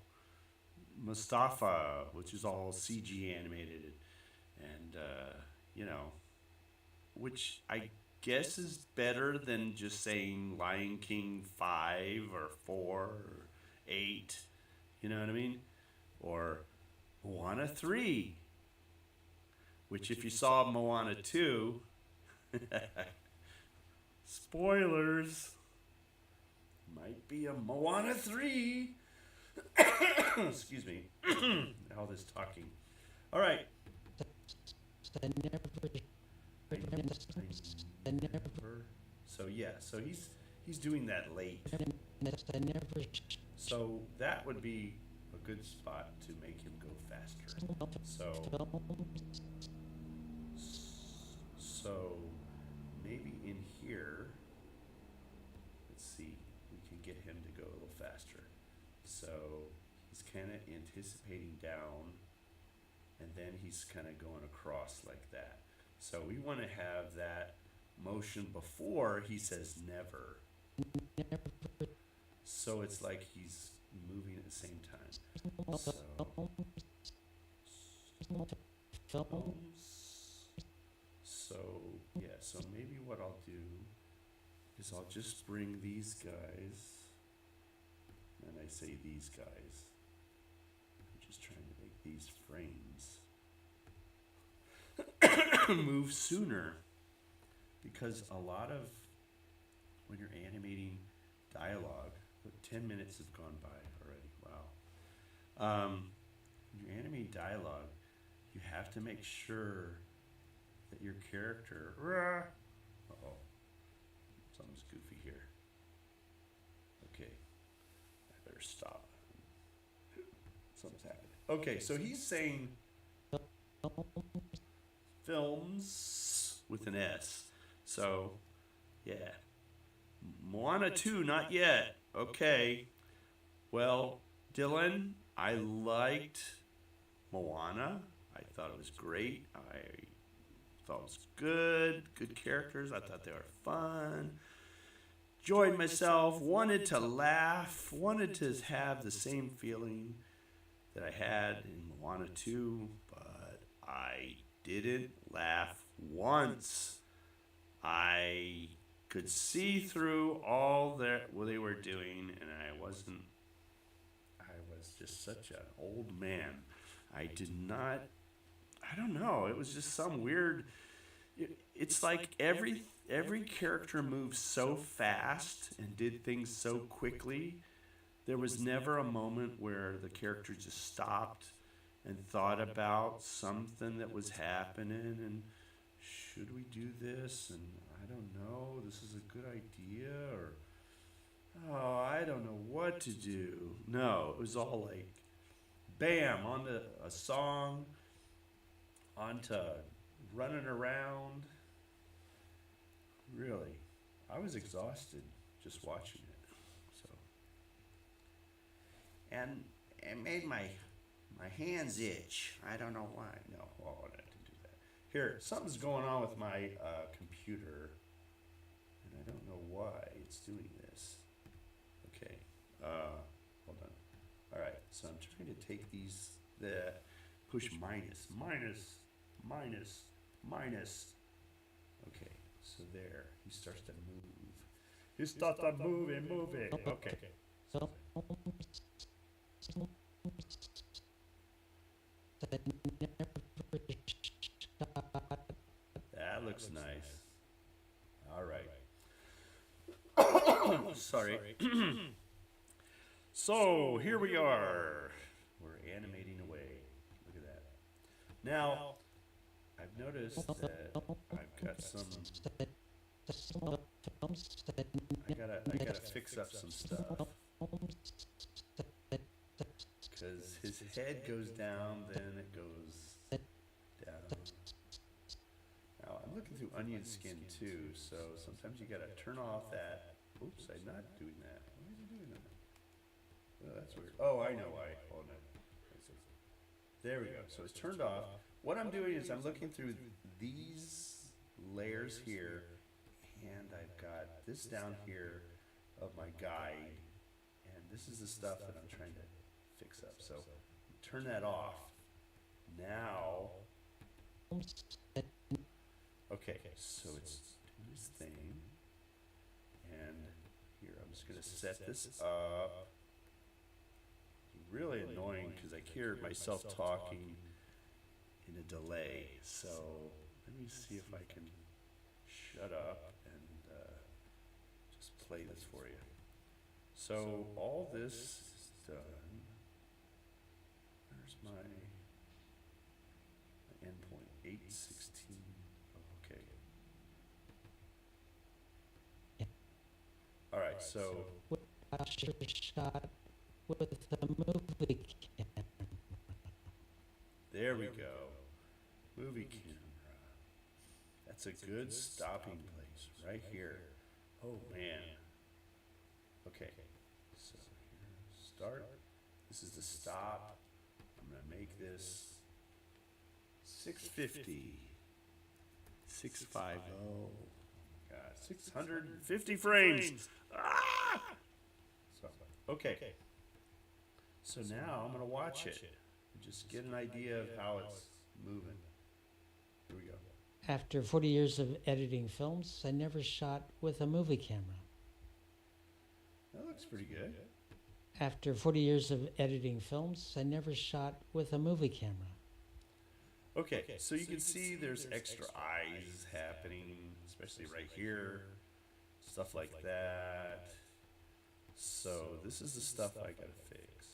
Mustafa, which is all CG animated, and you know, which I guess is better than just saying Lion King 5 or 4 or 8. You know what I mean? Or Moana 3, which if you saw Moana 2, spoilers, might be a Moana 3. Excuse me. All this talking. All right. So yeah, so he's doing that late. So that would be a good spot to make him go faster. So maybe in here, let's see, we can get him to go a little faster. So he's kind of anticipating down, and then he's kind of going across like that. So we want to have that motion before he says never. So it's like he's moving at the same time. So yeah, so maybe what I'll do is I'll just bring these guys, and I say these guys, I'm just trying to make these frames move sooner, because a lot of when you're animating dialogue, 10 minutes have gone by already. Wow. When you're animating dialogue, you have to make sure that your character. Uh-oh. Something's goofy here. Okay. I better stop. Something's happening. Okay, so he's saying films with an S. So, yeah. Moana 2, not yet. Okay. Well, Dylan, I liked Moana. I thought it was great. I thought it was good. Good characters. I thought they were fun. Enjoyed myself. Wanted to laugh. Wanted to have the same feeling that I had in Moana 2, but I didn't laugh once. I could see through all that what they were doing, and I was just such an old man. I don't know, it was just some weird, it's like every character moved so fast and did things so quickly. There was never a moment where the character just stopped and thought about something that was happening and should we do this, and I don't know, this is a good idea, or oh, I don't know what to do. No, it was all like bam, on a song, onto running around. Really, I was exhausted just watching it. So, and it made my hands itch. I don't know why. No, well, I didn't do that. Here, something's going on with my computer, and I don't know why it's doing this. Okay, hold on. All right, so I'm trying to take these, push minus. Okay, so there, he starts to move. He starts to moving. Okay. That looks nice. All right. Sorry. So here we are. We're animating away. Look at that. Now, I've noticed that I've got some. I gotta fix up some stuff because his head goes down, then it goes down. Now I'm looking through onion skin too, so sometimes you gotta turn off that. Oops, I'm not doing that. Why is it doing that? Oh, that's weird. Oh, I know why. Hold on. There we go. So it's turned off. What I'm doing is I'm looking through these layers here, and I've got this down here of my guide, and this is the stuff that I'm trying to fix up. So turn that off. Now, okay, so it's doing this thing, and here I'm just gonna set this up. Really annoying because I hear myself talking in a delay. So let me see if I can shut up and just play this for you. So all this is done. Where's my endpoint? 816. Okay. All right. So Shot with a movie camera. there we go. Movie camera. That's a good stopping place right here. Oh man. Okay. So here, start. This is the stop. I'm gonna make this 650. 650. Oh my God. 650 frames. Ah! So, okay. So now I'm gonna watch it and just get an idea of how it's moving. Here we go. After 40 years of editing films, I never shot with a movie camera. That looks pretty good. After 40 years of editing films, I never shot with a movie camera. Okay, so you can see there's extra eyes happening, especially right here, stuff like that. So this is the stuff I gotta fix.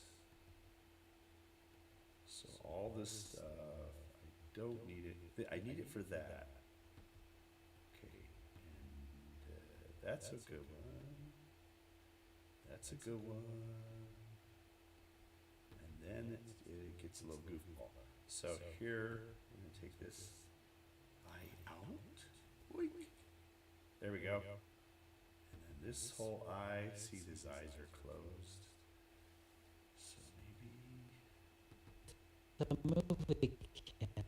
So all this stuff, I don't need it. I need it for that. Okay, and that's a good one. That's a good one. And then it gets a little goofball. So here, we're gonna take this eye out. Oink. There we go. And then this whole eye, see his eyes are closed. So maybe, The movie camera.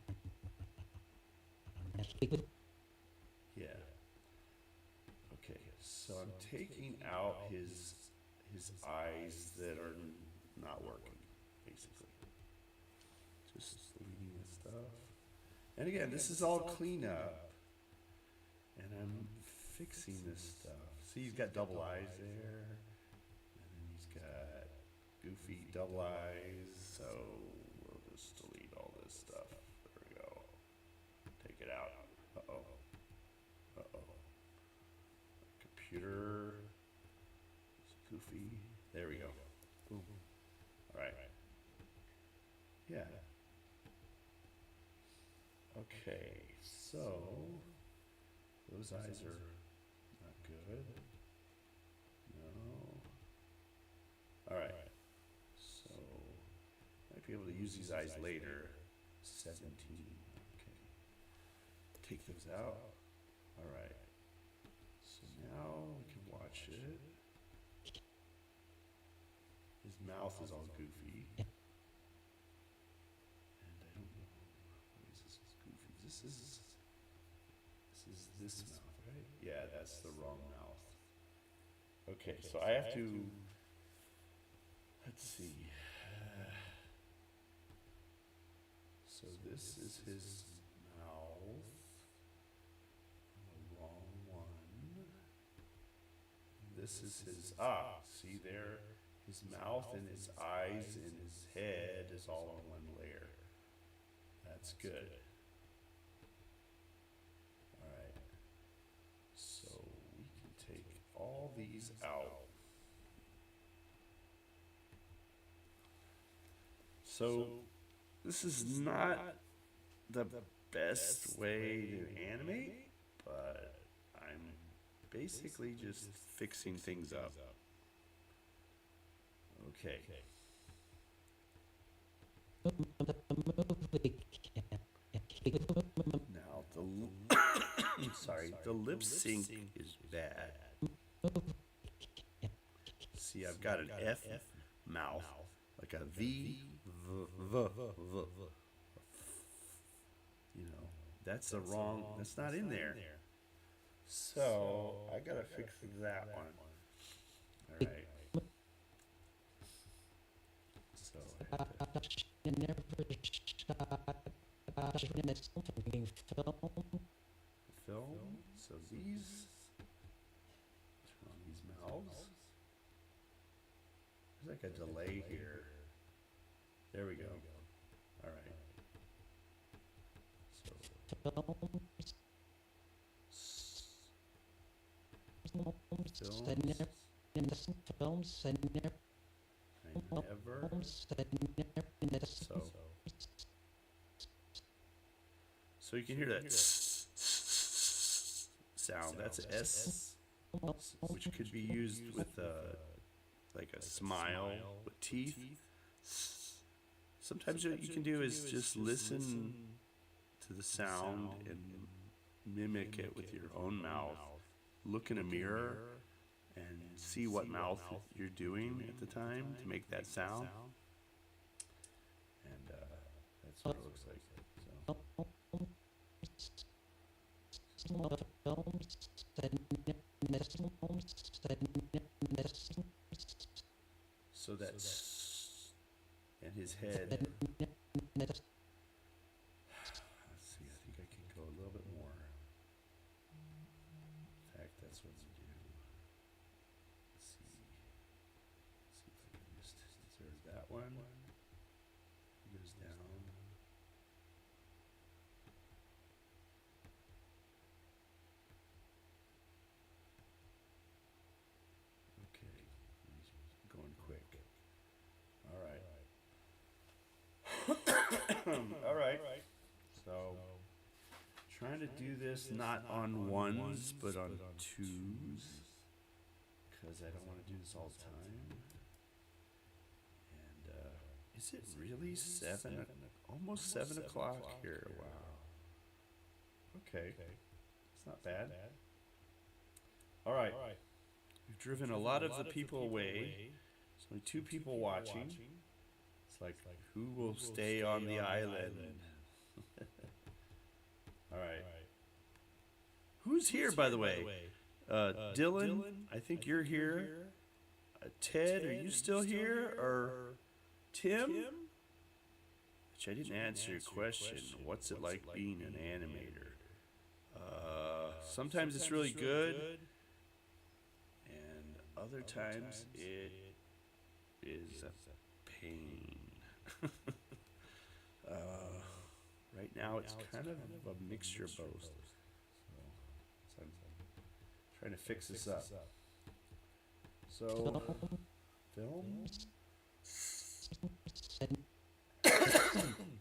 yeah. Okay, so I'm taking out his eyes that are not working, basically. Just deleting this stuff. And again, this is all cleanup. And I'm fixing this stuff. See, he's got double eyes there. And then he's got goofy double eyes. So we'll just delete all this stuff. There we go. Take it out. Uh-oh. Uh-oh. Computer. It's goofy. There we go. Boom. All right. Yeah. Okay, so those eyes are not good. No. All right. So might be able to use these eyes later. 17. Okay. Take those out. All right. So now we can watch it. His mouth is all goofy. And I don't know. What is this goofy? This is this mouth, right? Yeah, that's the wrong mouth. Okay, so I have to, let's see. So this is his mouth. The wrong one. This is his, see there? His mouth and his eyes and his head is all on one layer. That's good. All right. So we can take all these out. So this is not the best way to animate, but I'm basically just fixing things up. Okay. movie Now sorry, the lip sync is bad. See, I've got an F mouth, like a V. You know, that's the wrong. That's not in there. So I gotta fix that one. All right. So never shot being filmed. film. So these. Turn on these mouths. There's like a delay here. There we go. All right. So Films, films. I never, films, I never, I never. films, I never, So. So you can hear that sound. That's an S, which could be used with like a smile with teeth. Sometimes what you can do is just listen to the sound and mimic it with your own mouth. Look in a mirror and see what mouth you're doing at the time to make that sound. And that's what it looks like. So that's and his head. Let's see, I think I can go a little bit more. In fact, that's what we do. Let's see. See if I can just insert that one. It goes down. Okay, he's going quick. All right. All right. So, trying to do this not on ones, but on twos, because I don't want to do this all the time. And is it really almost 7 o'clock here? Wow. Okay, it's not bad. All right. We've driven a lot of the people away. There's only 2 people watching. It's like, who will stay on the island? All right. Who's here, by the way? Dylan, I think you're here. Ted, are you still here? Or Tim? Which I didn't answer your question. What's it like being an animator? Sometimes it's really good, and other times it is a pain. Right now it's kind of a mixture of both. So I'm trying to fix this up. So, film?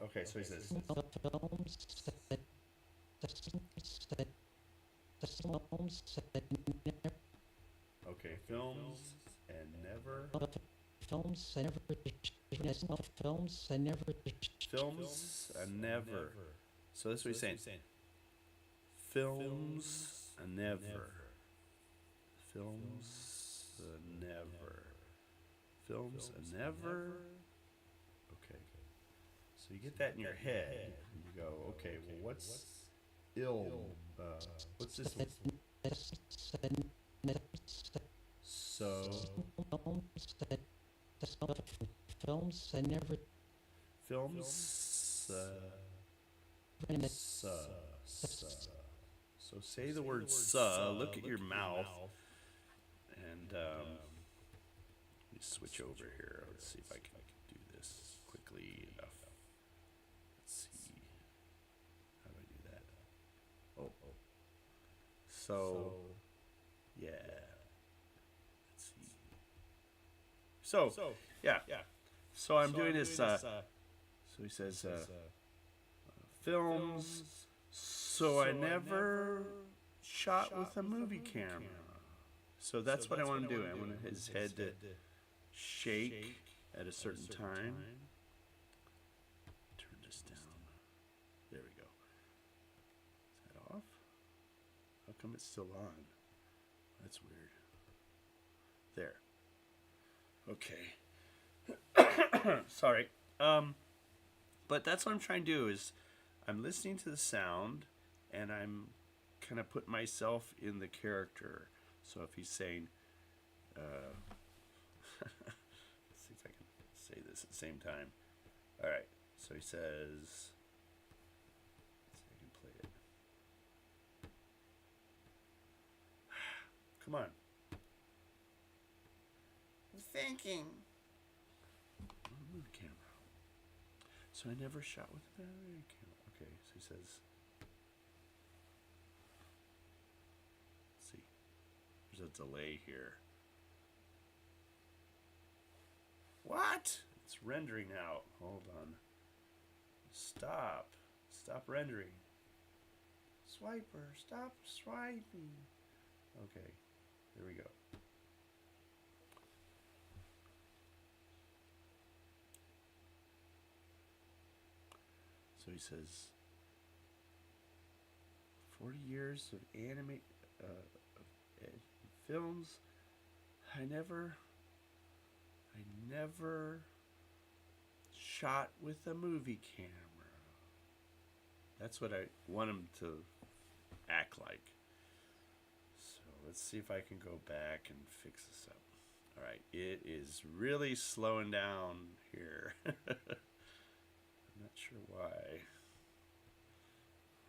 Okay, so he says, okay, films and never. Films, I never, films, I never, Films and never. So that's what he's saying. Films and never. Films and never. Films and never. Okay. So you get that in your head, and you go, okay, well, what's ill? What's this? So. films, I never, Films. So say the word look at your mouth, and let me switch over here. Let's see if I can do this quickly enough. Let's see. How do I do that? Oh. So, yeah. Let's see. So, yeah. So I'm doing this. So he says, films. So I never shot with a movie camera. So that's what I want to do. I want his head to shake at a certain time. Turn come it's still on? That's weird. There. Okay. Sorry. But that's what I'm trying to do is I'm listening to the sound and I'm kind of putting myself in the character. So if he's saying, let's see if I can say this at the same time. All right. So he says, let's see if I can play it. Come on. I'm thinking. Move the camera. So I never shot with a battery camera. Okay, so he says, let's see, there's a delay here. What? It's rendering out. Hold on. Stop. Stop rendering. Swiper, stop swiping. Okay, here we go. So he says, 40 years of films. I never shot with a movie camera. That's what I want him to act like. So let's see if I can go back and fix this up. All right, it is really slowing down here. I'm not sure why.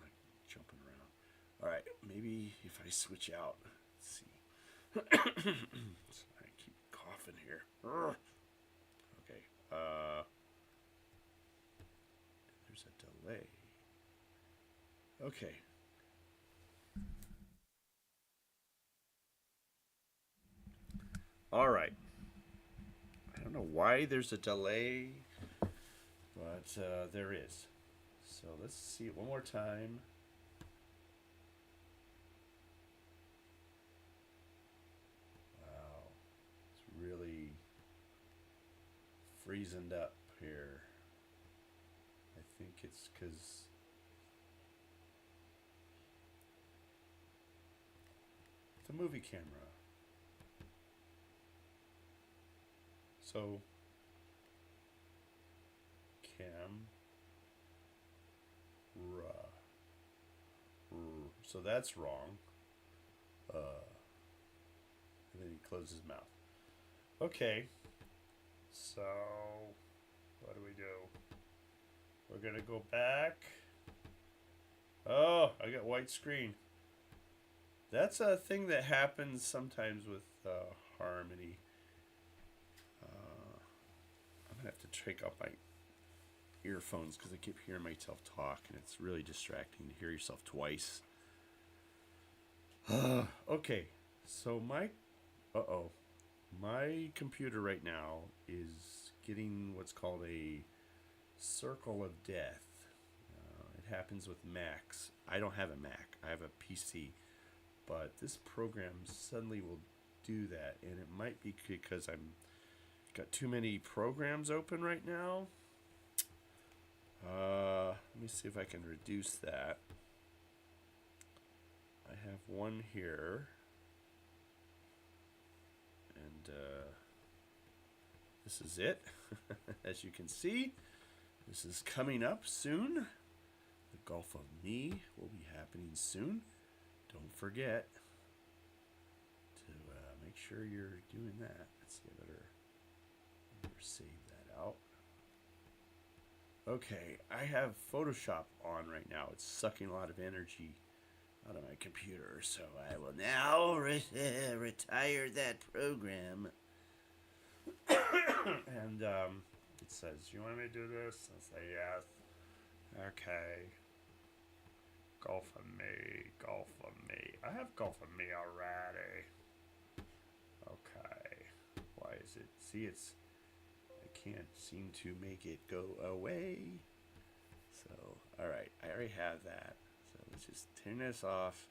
I'm jumping around. All right, maybe if I switch out. Let's see. I keep coughing here. Okay. There's a delay. Okay. All right. I don't know why there's a delay, but there is. So let's see it one more time. Wow. It's really freezing up here. I think it's because the movie camera. So so that's wrong. And then he closes his mouth. Okay. So what do we do? We're gonna go back. Oh, I got white screen. That's a thing that happens sometimes with Harmony. I'm gonna have to take off my earphones because I keep hearing myself talk, and it's really distracting to hear yourself twice. Okay, so my computer right now is getting what's called a circle of death. It happens with Macs. I don't have a Mac. I have a PC, but this program suddenly will do that, and it might be because I'm got too many programs open right now. Let me see if I can reduce that. I have one here, and this is it. As you can see, this is coming up soon. The Gulf of Me will be happening soon. Don't forget to make sure you're doing that. Let's see, I better save that out. Okay, I have Photoshop on right now. It's sucking a lot of energy out of my computer, so I will now retire that program. And it says, "You want me to do this?" I say yes. Okay. Golf of Me, Golf of Me. I have Golf of Me already. Okay. Why is it? See, I can't seem to make it go away. So, alright, I already have that. So let's just turn this off.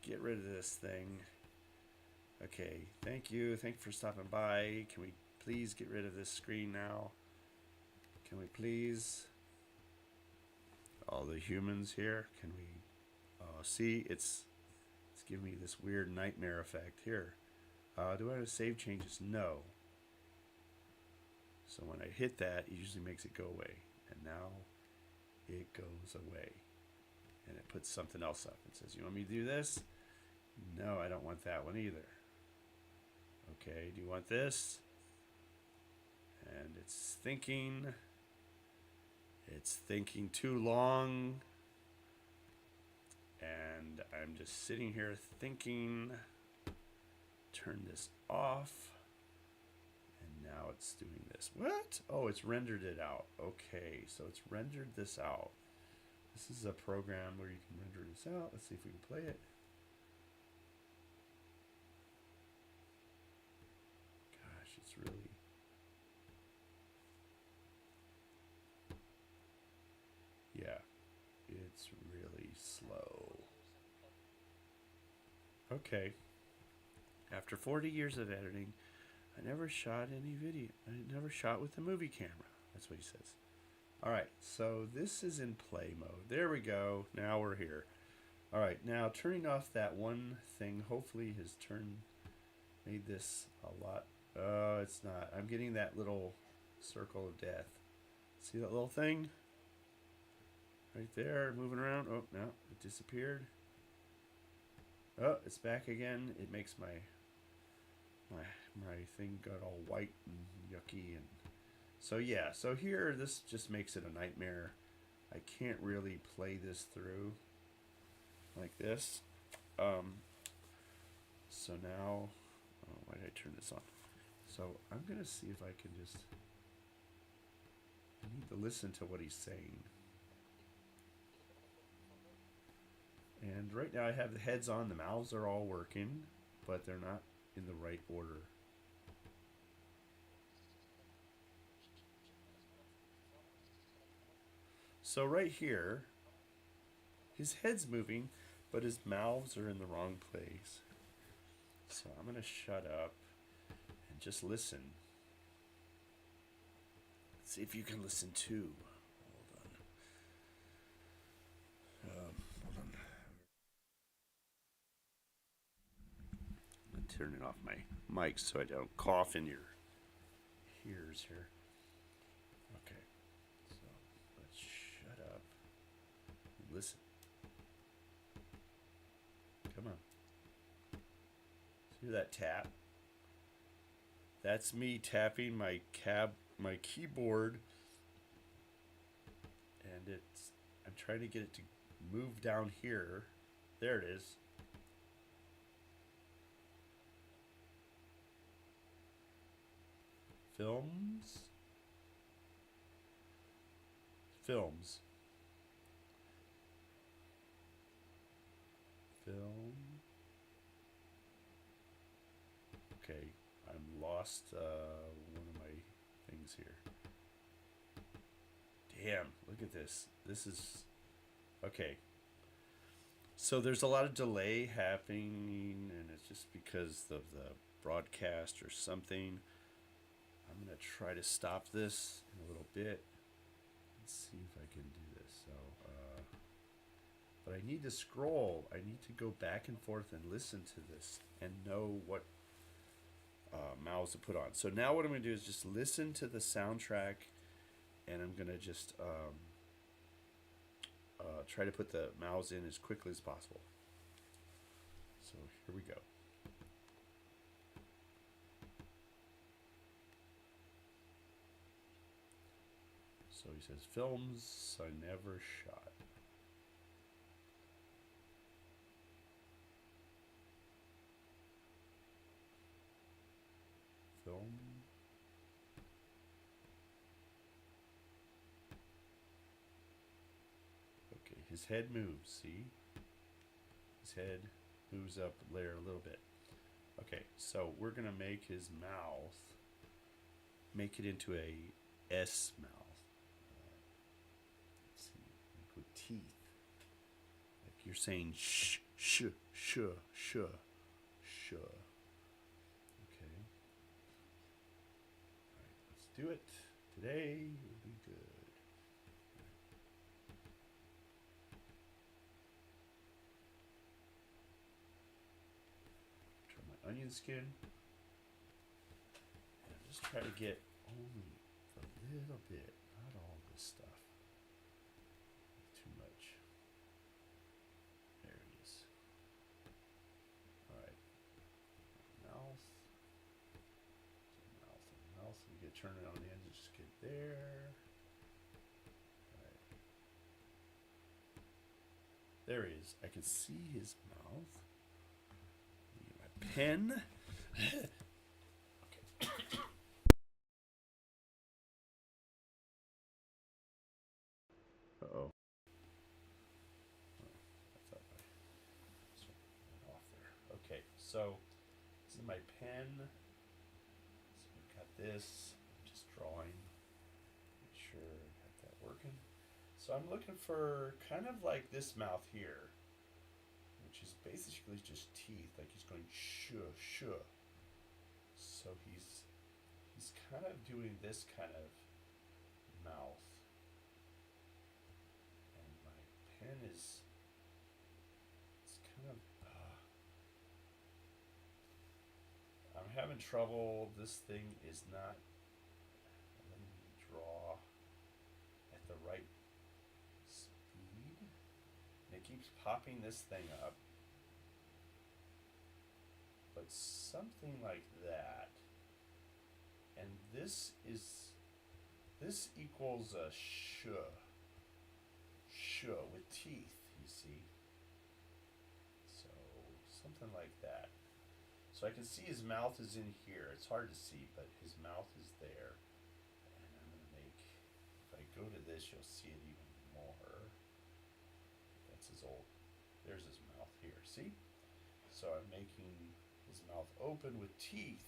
Get rid of this thing. Okay, thank you. Thank you for stopping by. Can we please get rid of this screen now? Can we please? All the humans here, can we see it's It's giving me this weird nightmare effect here. Do I have to save changes? No. So when I hit that, it usually makes it go away. And now it goes away. And it puts something else up. It says, you want me to do this? No, I don't want that one either. Okay, do you want this? And it's thinking. It's thinking too long. And I'm just sitting here thinking. Turn this off. And now it's doing this. What? Oh, it's rendered it out. Okay, so it's rendered this out. This is a program where you can render this out. Let's see if we can play it. Gosh, it's really... Yeah, it's really slow. Okay. After 40 years of editing, I never shot any video. I never shot with the movie camera. That's what he says. All right, so this is in play mode. There we go. Now we're here. All right, now turning off that one thing hopefully has made this a lot. Oh, it's not. I'm getting that little circle of death. See that little thing? Right there, moving around. Oh, no, it disappeared. Oh, it's back again. It makes my thing got all white and yucky, and so yeah, so here this just makes it a nightmare. I can't really play this through like this. So now, oh, why did I turn this on? So I'm gonna see if I can just, I need to listen to what he's saying. And right now I have the heads on, the mouths are all working, but they're not in the right order. So right here, his head's moving, but his mouths are in the wrong place. So I'm gonna shut up and just listen. Let's see if you can listen too. Hold on. I'm turning off my mic so I don't cough in your ears here. Okay, so let's shut up and listen. Come on. Hear that tap? That's me tapping my keyboard, and I'm trying to get it to move down here. There it is. Films. Film. Okay, I'm lost one of my things here. Damn, look at this. This is... Okay. So there's a lot of delay happening, and it's just because of the broadcast or something. I'm going to try to stop this in a little bit. Let's see if I can do this. So, but I need to scroll. I need to go back and forth and listen to this and know what mouths to put on. So now what I'm going to do is just listen to the soundtrack, and I'm going to just try to put the mouths in as quickly as possible. So here we go. So he says, films I never shot. Film. Okay, his head moves, see? His head moves up there a little bit. Okay, so we're going to make his mouth, make it into a S mouth. Let's see, like with teeth. Like you're saying sh, sh, sh, sh, sh. Okay. All right, let's do it. Today will be good. onion skin. And just try to get only a little bit, not all this stuff. Too much. There it is. All right. Mouth. Mouth and mouth. We get turn it on the end. Just get there. All right. There he is. I can see his mouth. Get my pen. Uh-oh. I thought I went off there. Okay, so this is my pen. So we've got this. I'm just drawing. Make sure I got that working. So I'm looking for kind of like this mouth here, which is basically just teeth, like he's going shuh shuh. So he's kind of doing this kind of mouth. And my pen is, it's kind of, I'm having trouble. This thing is not letting me draw at the right speed. And it keeps popping this thing up. But something like that. And this equals a shuh. Shuh with teeth, you see. So something like that. So I can see his mouth is in here. It's hard to see, but his mouth is there. And I'm going to make, if I go to this, you'll see it even more. That's his old, there's his mouth here, see? So I'm making his mouth open with teeth.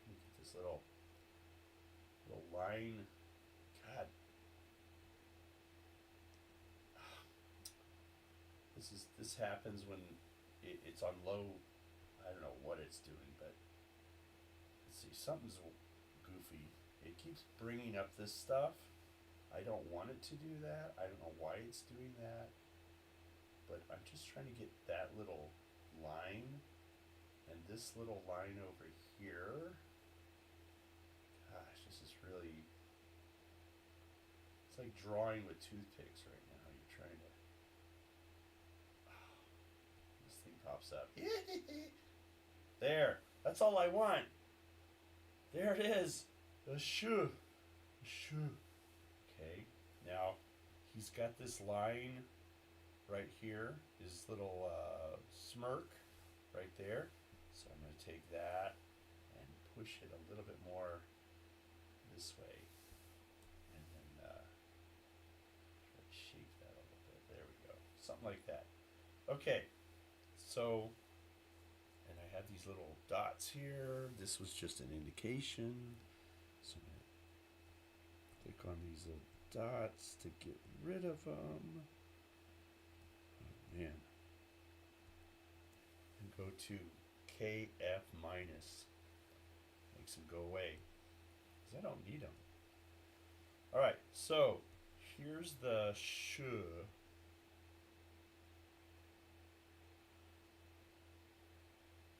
Let me get this little line. God. This happens when it's on low. I don't know what it's doing, but let's see, something's goofy. It keeps bringing up this stuff. I don't want it to do that. I don't know why it's doing that, but I'm just trying to get that little line and this little line over here. Gosh, this is really, it's like drawing with toothpicks right now. You're trying to, this thing pops up. There, that's all I want. There it is. A shoe. A shoe. Okay, now he's got this line right here, his little smirk right there. So I'm going to take that and push it a little bit more this way. And then try to shape that a little bit. There we go. Something like that. Okay, so, and I have these little dots here. This was just an indication. So I'm going to click on these little dots to get rid of them. Oh man. And go to KF minus. Makes them go away. Because I don't need them. Alright, so here's the shoe.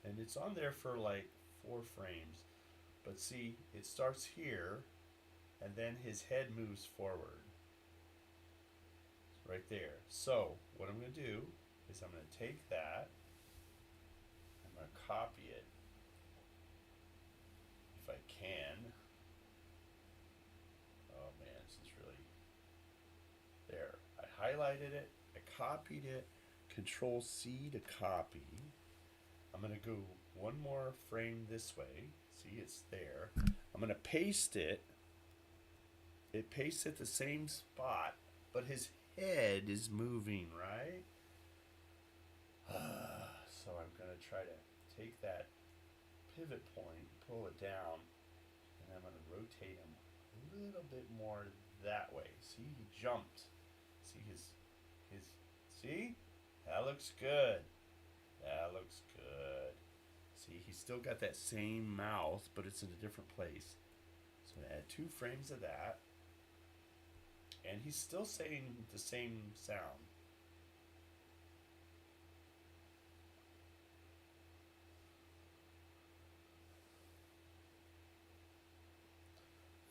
And it's on there for like 4 frames. But see, it starts here, and then his head moves forward. Right there. So, what I'm going to do is I'm going to take that, I'm going to copy it, if I can. Oh man, this is really, there. I highlighted it, I copied it, Control C to copy. I'm going to go one more frame this way. See, it's there. I'm going to paste it. It pastes at the same spot, but his head is moving, right? So I'm going to try to take that pivot point, pull it down, and I'm going to rotate him a little bit more that way. See, he jumped. See see? That looks good. That looks good. See, he's still got that same mouth, but it's in a different place. So add 2 frames of that. And he's still saying the same sound.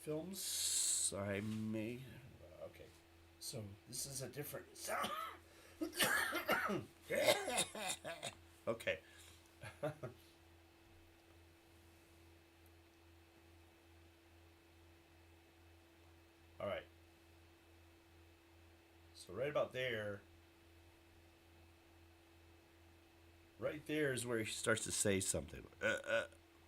Films, I may. Okay. So this is a different sound. Okay. All right. So right about there, right there is where he starts to say something,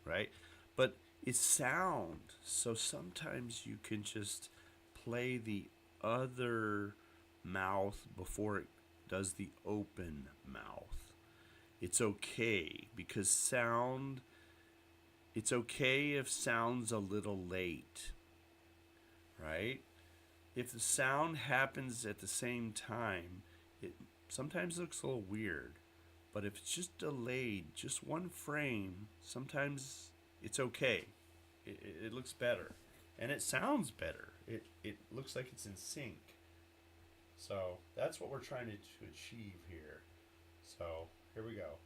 right? But it's sound, so sometimes you can just play the other mouth before it does the open mouth. It's okay because sound. It's okay if sound's a little late, right? If the sound happens at the same time, it sometimes looks a little weird. But if it's just delayed, just 1 frame, sometimes it's okay. It looks better. And it sounds better. It looks like it's in sync. So that's what we're trying to achieve here. So here we go.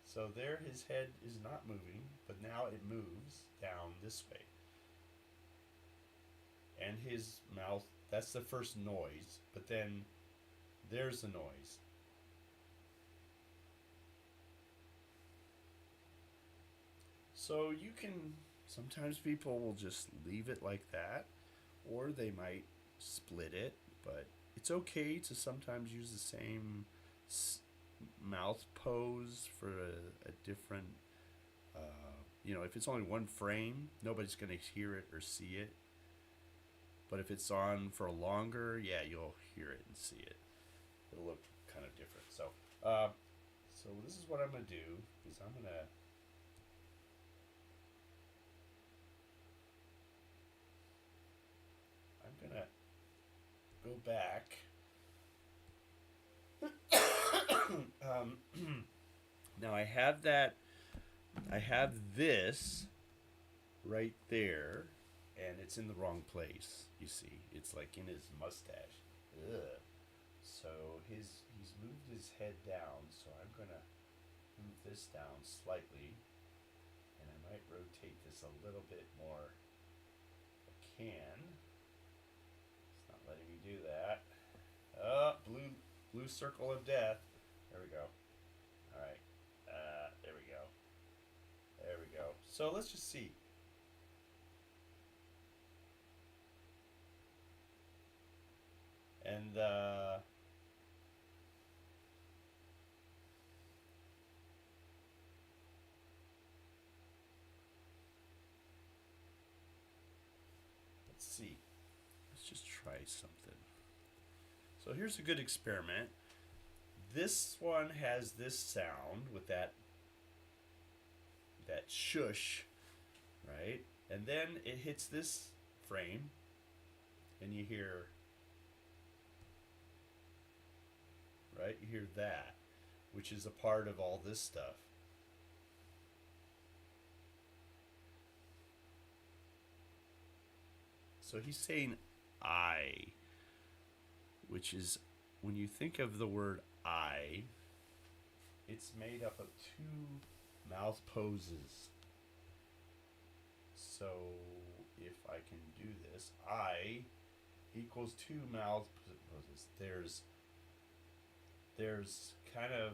So there his head is not moving, but now it moves down this way. And his mouth, that's the first noise, but then there's the noise. So you can, sometimes people will just leave it like that, or they might split it, but it's okay to sometimes use the same mouth pose for a different, if it's only 1 frame, nobody's going to hear it or see it. But if it's on for longer, yeah, you'll hear it and see it. It'll look kind of different. So this is what I'm going to do, is I'm going to go back. Now I have this right there, and it's in the wrong place. You see, it's like in his mustache. Ugh. So he's moved his head down. So I'm gonna move this down slightly, and I might rotate this a little bit more. If I can. It's not letting me do that. Blue circle of death. There we go. All right. There we go. There we go. So let's just see. And let's see. Let's just try something. So here's a good experiment. This one has this sound with that shush, right? And then it hits this frame, and you hear, right? You hear that, which is a part of all this stuff. So he's saying I, which is, when you think of the word I, it's made up of 2 mouth poses. So if I can do this, I equals 2 mouth poses. There's kind of,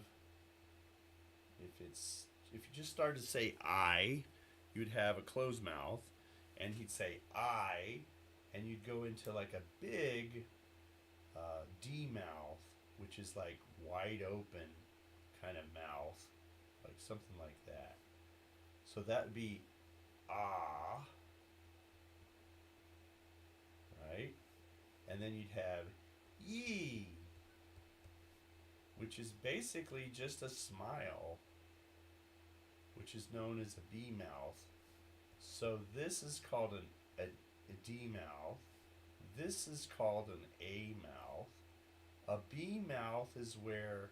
if you just started to say I, you'd have a closed mouth, and he'd say I, and you'd go into like a big D mouth, which is like wide open kind of mouth, like something like that. So that would be ah, right? And then you'd have E, which is basically just a smile, which is known as a B mouth. So this is called a D mouth. This is called an A mouth. A B mouth is where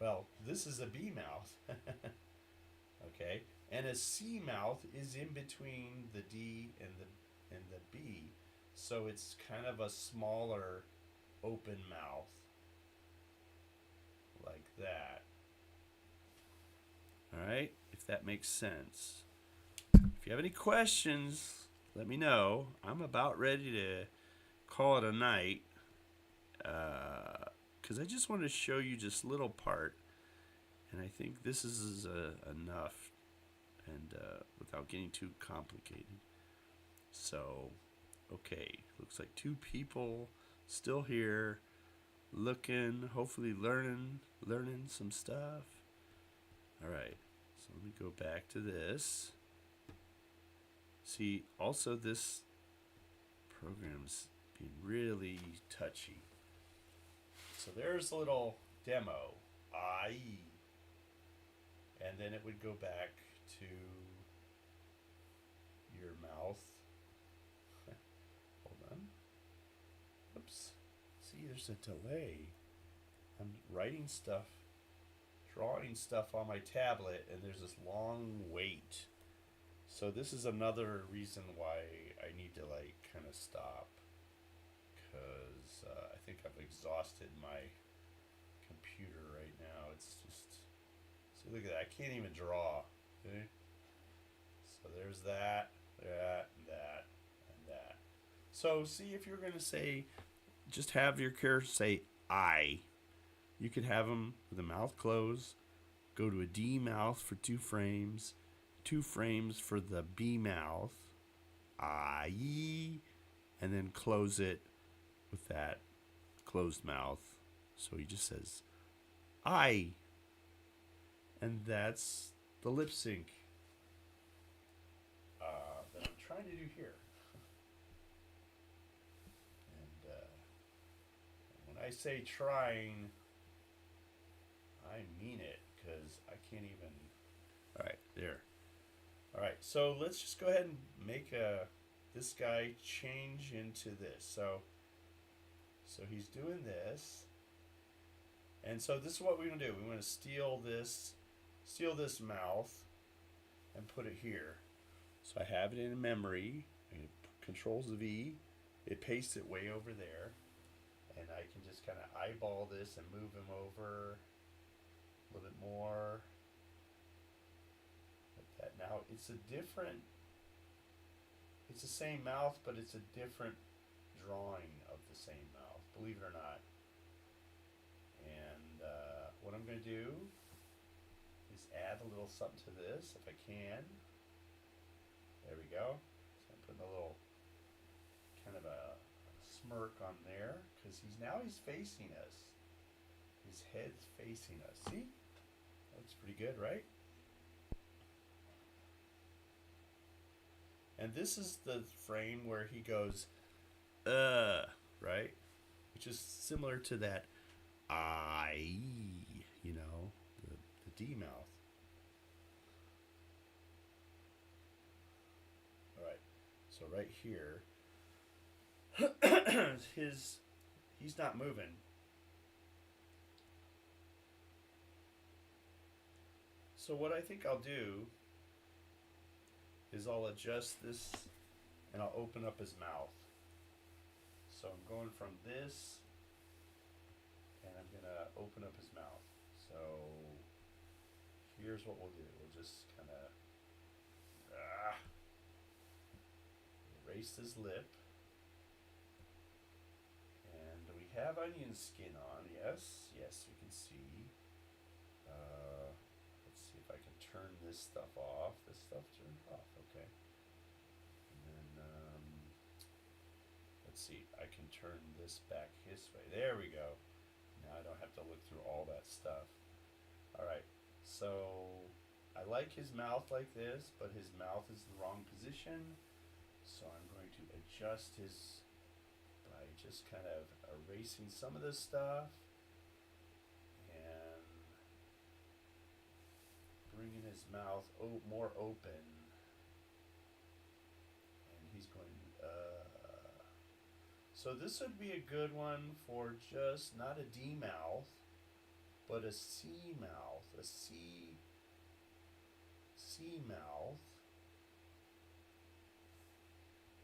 Well, this is a B mouth. Okay, and a C mouth is in between the D and the B, so it's kind of a smaller open mouth like that. All right, if that makes sense. If you have any questions, let me know. I'm about ready to call it a night because I just want to show you just a little part, and I think this is enough, and without getting too complicated. So, okay, looks like two people still here, looking, hopefully learning some stuff. All right, so let me go back to this. See, also this program's being really touchy. So there's a little demo, I, and then it would go back to your mouth. Hold on. Oops. See, there's a delay. I'm writing stuff, drawing stuff on my tablet, and there's this long wait. So this is another reason why I need to like kind of stop, because I think I've exhausted my computer right now. It's just, see, look at that. I can't even draw. Okay? So there's that, and that. So see, if you're going to say, just have your character say I, you could have them with the mouth closed, go to a D mouth for 2 frames for the B mouth, I, and then close it with that closed mouth. So he just says I, and that's the lip sync that I'm trying to do here. And when I say trying, I mean it, because I can't even. All right, there. All right, so let's just go ahead and make this guy change into this. So he's doing this, and so this is what we're gonna do. We want to steal this mouth, and put it here. So I have it in memory. Controls V, it pastes it way over there, and I can just kind of eyeball this and move him over a little bit more. Like that. Now it's the same mouth, but it's a different drawing of the same mouth, believe it or not. And what I'm going to do is add a little something to this, if I can. There we go. So I'm putting a little kind of a smirk on there, because he's facing us. His head's facing us. See? Looks pretty good, right? And this is the frame where he goes, right? Which is similar to that I, the D mouth. All right. So right here, he's not moving. So what I think I'll do is I'll adjust this, and I'll open up his mouth. So I'm going from this, and I'm gonna open up his mouth. So here's what we'll do. We'll just kind of erase his lip. And we have onion skin on. Yes, we can see. Let's see if I can turn this stuff off. This stuff turned off. Okay. And then let's see. I can turn this back his way. There we go. Now I don't have to look through all that stuff. All right. So I like his mouth like this, but his mouth is the wrong position. So I'm going to adjust his by just kind of erasing some of this stuff and bringing his mouth more open. And he's going so this would be a good one for just not a D mouth, but a C mouth, a C mouth,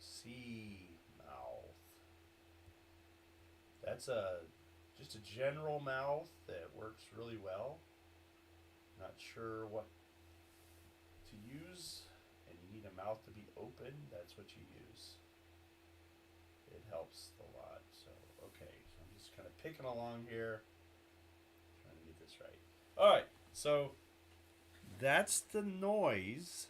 C mouth. That's just a general mouth that works really well. Not sure what to use, and you need a mouth to be open. That's what you use. It helps a lot. So okay, so I'm just kind of picking along here, trying to get this right. All right, so that's the noise.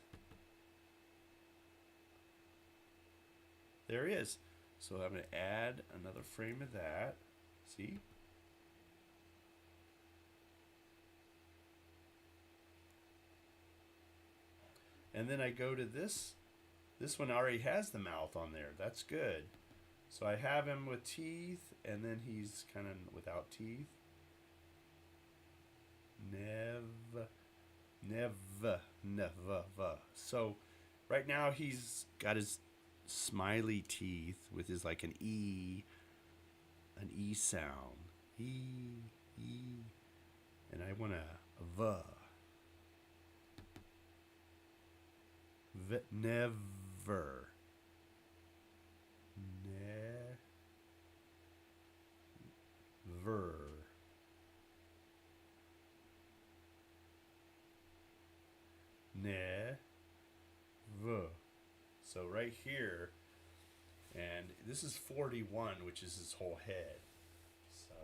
There he is. So I'm going to add another frame of that. See? And then I go to this. This one already has the mouth on there. That's good. So I have him with teeth, and then he's kind of without teeth. Never. So right now he's got his smiley teeth with his like an E sound. E. And I want a never. Never. Never. So right here, and this is 41, which is his whole head. So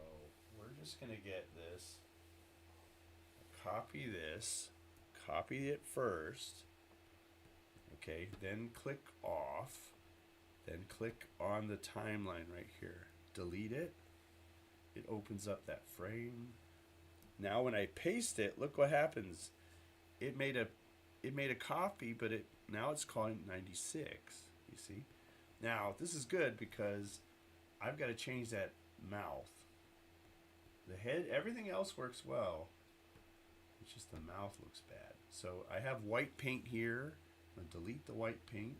we're just going to get this, copy it first. Okay, then click off, then click on the timeline right here. Delete it. It opens up that frame. Now when I paste it, look what happens. It made a copy, but now it's calling 96. You see? Now this is good because I've got to change that mouth. The head, everything else works well. It's just the mouth looks bad. So I have white paint here. I'm going to delete the white paint.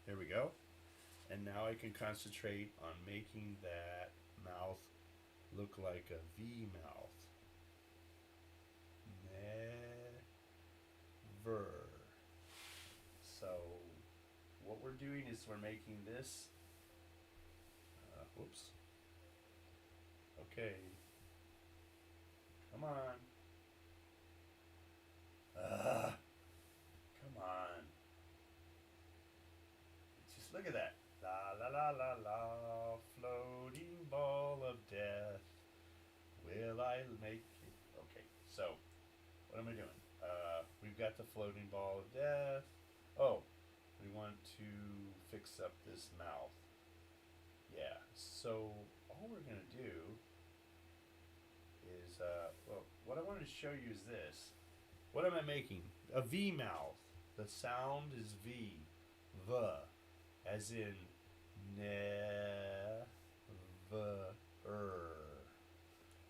There we go. And now I can concentrate on making that mouth look like a V mouth. Never. So what we're doing is we're making this. Whoops. Okay. Come on. Come on. Just look at that. La la la la la, floating ball of death. Will I make it? Okay, so what am I doing? We've got the floating ball of death. Oh, we want to fix up this mouth. Yeah, so all we're going to do is, well, what I wanted to show you is this. What am I making? A V mouth. The sound is V. V. As in never.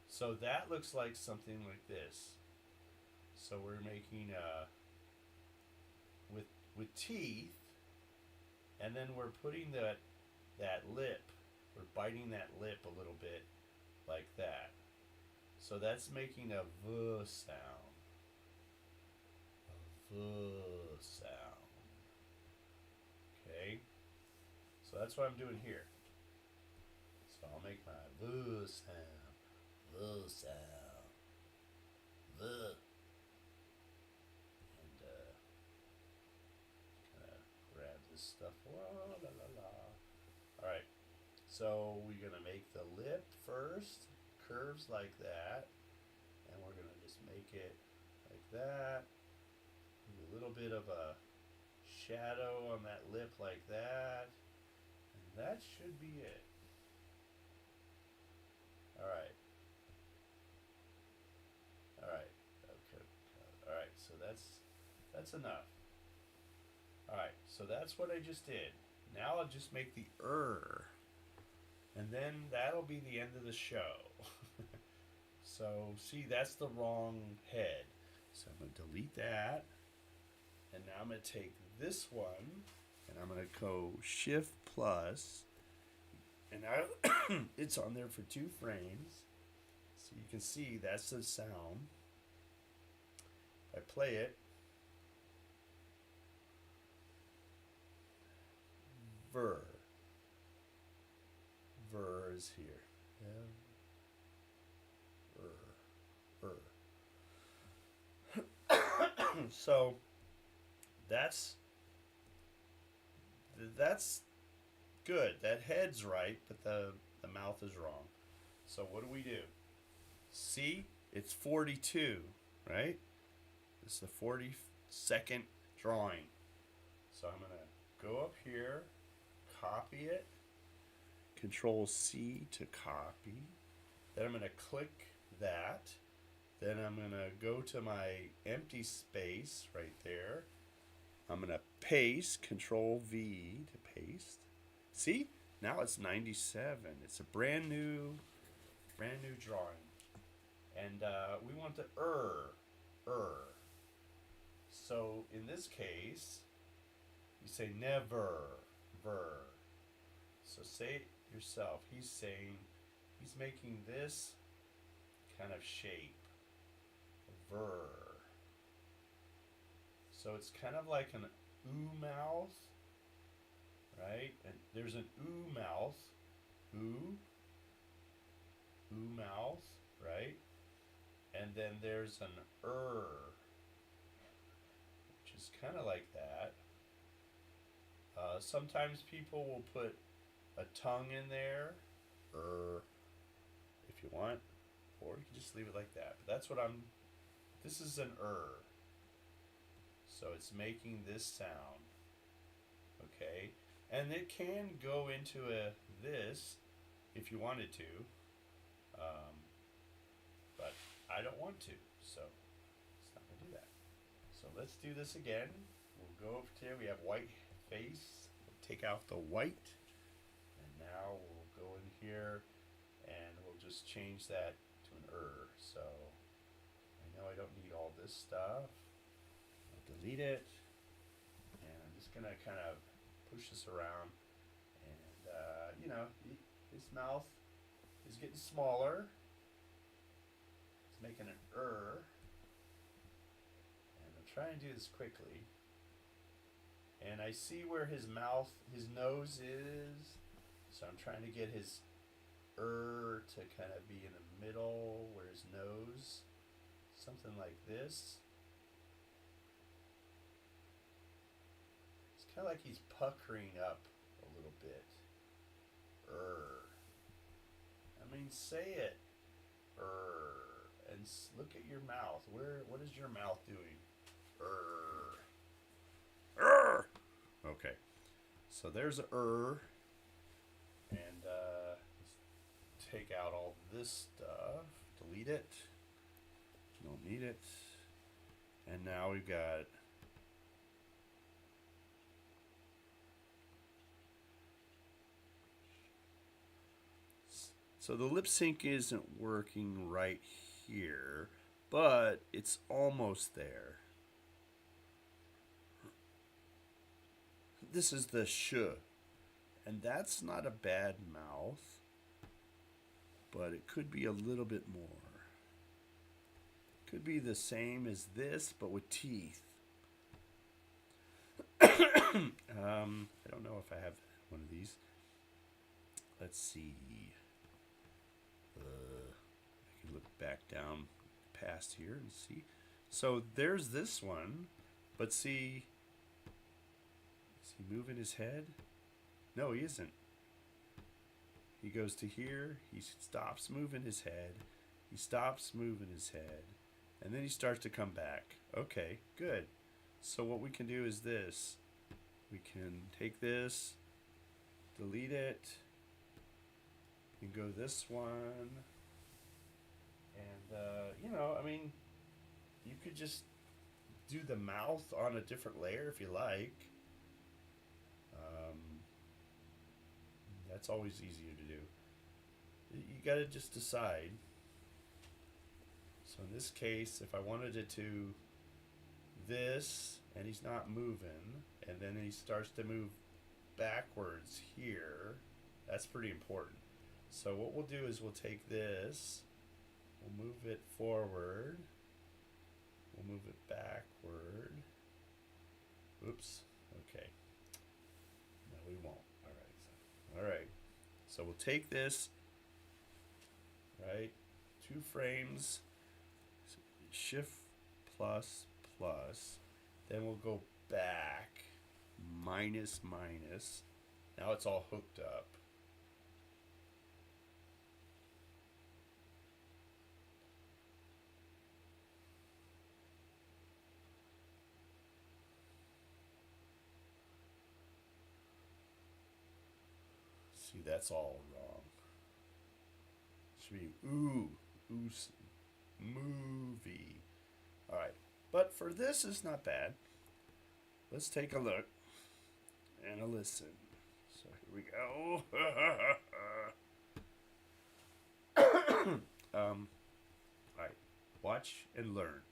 So that looks like something like this. So we're making with teeth, and then we're putting that lip. We're biting that lip a little bit like that. So that's making a V sound. A V sound. Okay? So that's what I'm doing here. So I'll make my V sound. V sound. V. And kind of grab this stuff. Whoa, la la la. Alright. So we're going to make the lip first. Curves like that. And we're going to just make it like that. A little bit of a shadow on that lip like that. And that should be it. Alright. Alright. Okay. Alright, so that's enough. Alright, so that's what I just did. Now I'll just make the and then that'll be the end of the show. So see, that's the wrong head. So I'm going to delete that. And now I'm going to take this one and I'm going to go Shift plus. And now it's on there for 2 frames. So So you can see that's the sound. If I play it, ver. Ver is here. Ver. So that's that's good. That head's right, but the mouth is wrong. So what do? See, it's 42, right? This is the 42nd drawing. So I'm gonna go up here, copy it, Control C to copy. Then I'm gonna click that. Then I'm gonna go to my empty space right there. I'm gonna paste, Control V to paste. See? Now it's 97. It's a brand new drawing. And we want the So in this case, you say never, ver. So say it yourself. He's making this kind of shape, ver. So it's kind of like an ooh mouth, right? And there's an ooh mouth, ooh mouth, right? And then there's an which is kind of like that. Sometimes people will put a tongue in there, if you want, or you can just leave it like that. But that's what this is an So it's making this sound, okay? And it can go into this if you wanted to, but I don't want to, so it's not gonna do that. So let's do this again. We'll go over to, we have white face. We'll take out the white, and now we'll go in here and we'll just change that to an So I know I don't need all this stuff. I'll delete it, and I'm just gonna kind of push this around, and his mouth is getting smaller. It's making an and I'll try and do this quickly. And I see where his nose is, so I'm trying to get his to kind of be in the middle where his nose, something like this. It's kind of like he's puckering up a little bit. I mean, say it. And look at your mouth. What is your mouth doing? Okay. So there's a and take out all this stuff. Delete it. Don't need it. And now we've got so the lip sync isn't working right here, but it's almost there. This is the sh, and that's not a bad mouth, but it could be a little bit more. Could be the same as this, but with teeth. I don't know if I have one of these. Let's see. I can look back down past here and see. So there's this one, but see, is he moving his head? No, he isn't. He goes to here, he stops moving his head, he stops moving his head, and then he starts to come back. Okay, good. So what we can do is this. We can take this, delete it, and go this one, and I mean, you could just do the mouth on a different layer if you like. That's always easier to do. You gotta just decide. So in this case, if I wanted it to this, and he's not moving, and then he starts to move backwards here, that's pretty important. So what we'll do is we'll take this, We'll move it forward. We'll move it backward. Oops. Okay. No, we won't. All right. All right. So we'll take this, right? 2 frames, shift plus plus. Then we'll go back, minus minus. Now it's all hooked up. See, that's all wrong. Should be movie. All right, but for this, it's not bad. Let's take a look and a listen. So here we go. All right, watch and learn.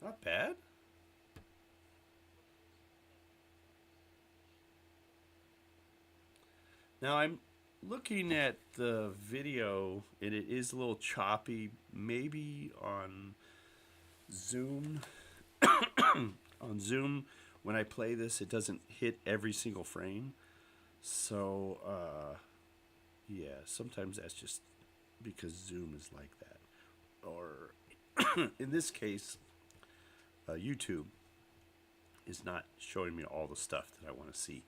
Not bad. Now I'm looking at the video and it is a little choppy. Maybe on Zoom, on Zoom, when I play this, it doesn't hit every single frame. So, yeah, sometimes that's just because Zoom is like that. Or in this case, YouTube is not showing me all the stuff that I want to see.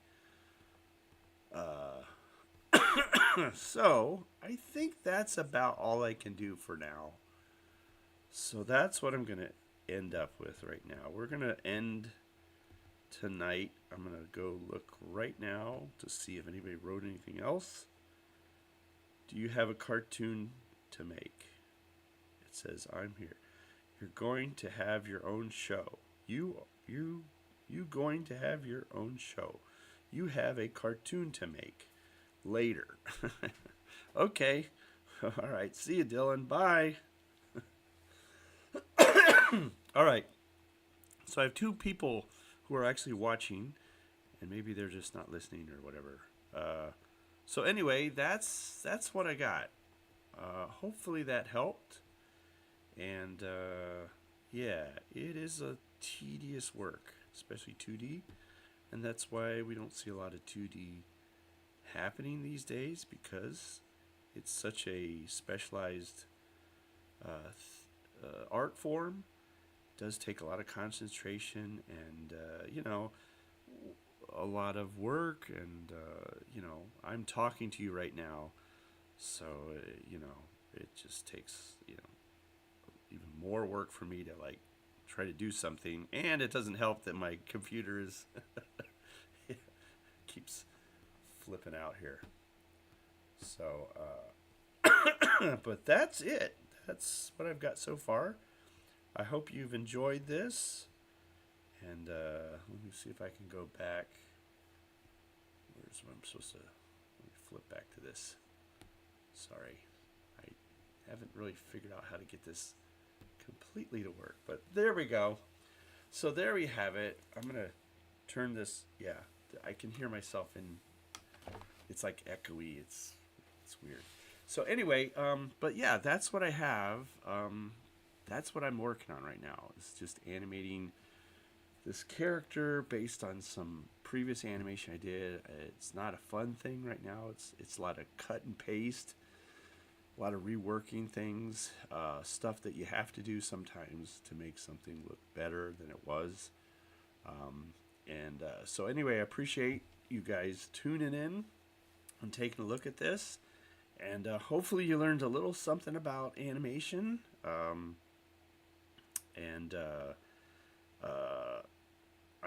So I think that's about all I can do for now. So that's what I'm going to end up with right now. We're going to end tonight. I'm going to go look right now to see if anybody wrote anything else. Do you have a cartoon to make? It says, I'm here. You're going to have your own show. You going to have your own show. You have a cartoon to make. Later. Okay. All right. See you, Dylan. Bye. All right. So I have 2 people who are actually watching, and maybe they're just not listening or whatever. So anyway, that's what I got. Hopefully that helped. And yeah, it is a tedious work, especially 2D, and that's why we don't see a lot of 2D happening these days, because it's such a specialized art form. It does take a lot of concentration and a lot of work, and I'm talking to you right now, so it just takes even more work for me to like try to do something, and it doesn't help that my computer is keeps flipping out here. So, but that's it. That's what I've got so far. I hope you've enjoyed this. And let me see if I can go back. Where's what I'm supposed to? Let me flip back to this. Sorry, I haven't really figured out how to get this completely to work. But there we go. So there we have it. I'm gonna turn this. Yeah, I can hear myself in. It's like echoey. It's weird. So anyway, but yeah, that's what I have. That's what I'm working on right now. It's just animating this character based on some previous animation I did. It's not a fun thing right now. It's a lot of cut and paste, a lot of reworking things, stuff that you have to do sometimes to make something look better than it was. So anyway, I appreciate you guys tuning in and taking a look at this. And hopefully you learned a little something about animation.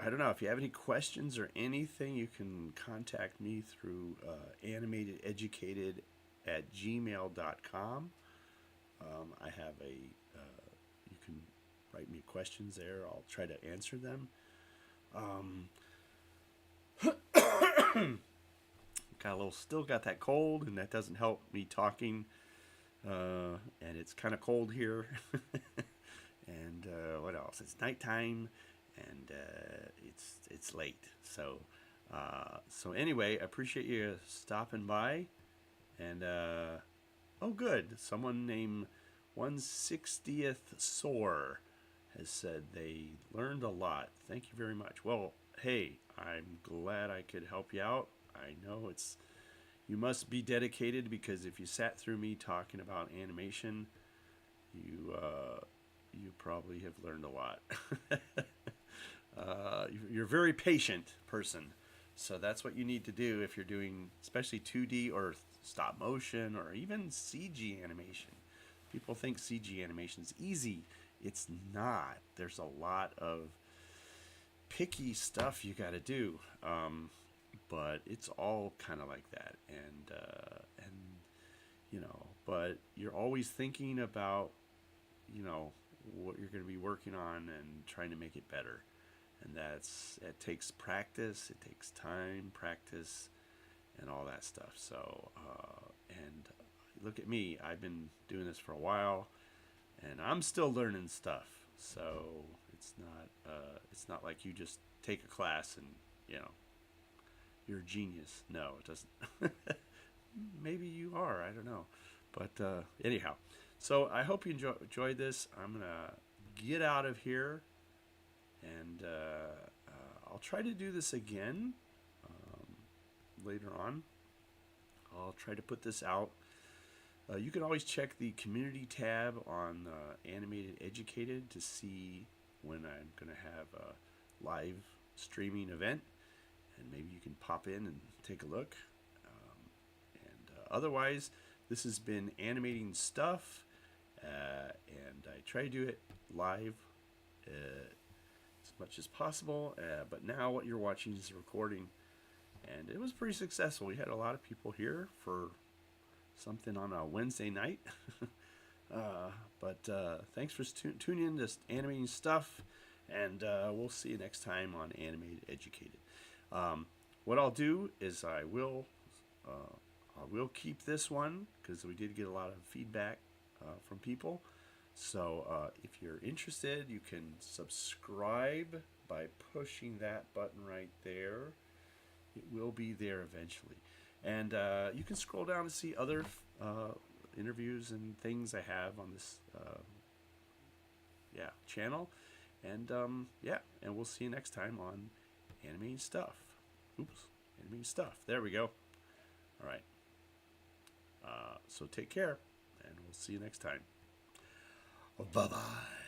I don't know, if you have any questions or anything, you can contact me through animatededucated at gmail.com. I have you can write me questions there. I'll try to answer them. Still got that cold, and that doesn't help me talking. And it's kind of cold here. And what else? It's nighttime, and it's late. So So anyway, I appreciate you stopping by. And oh, good. Someone named 160th Soar has said they learned a lot. Thank you very much. Well, hey, I'm glad I could help you out. I know it's you must be dedicated because if you sat through me talking about animation, you you probably have learned a lot. You're a very patient person, so that's what you need to do if you're doing, especially 2D or stop motion or even CG animation. People think CG animation is easy. It's not. There's a lot of picky stuff you got to do, but it's all kind of like that, and but you're always thinking about what you're going to be working on and trying to make it better. And it takes practice, it takes time, practice, and all that stuff. So, and look at me, I've been doing this for a while, and I'm still learning stuff. So it's not like you just take a class and you're a genius. No, it doesn't. Maybe you are. I don't know. But anyhow, so I hope you enjoyed this. I'm gonna get out of here, and I'll try to do this again later on. I'll try to put this out. You can always check the community tab on Animateducated to see when I'm going to have a live streaming event, and maybe you can pop in and take a look. Otherwise, this has been Animating Stuff, and I try to do it live as much as possible. But now what you're watching is a recording, and it was pretty successful. We had a lot of people here for something on a Wednesday night. But thanks for tuning in to Animating Stuff, and we'll see you next time on Animateducated. What I'll do is I will keep this one because we did get a lot of feedback from people. So if you're interested, you can subscribe by pushing that button right there. It will be there eventually. And you can scroll down to see other interviews and things I have on this channel. And and we'll see you next time on Animating Stuff. Animating Stuff. There we go. All right. So take care, and we'll see you next time. Bye-bye.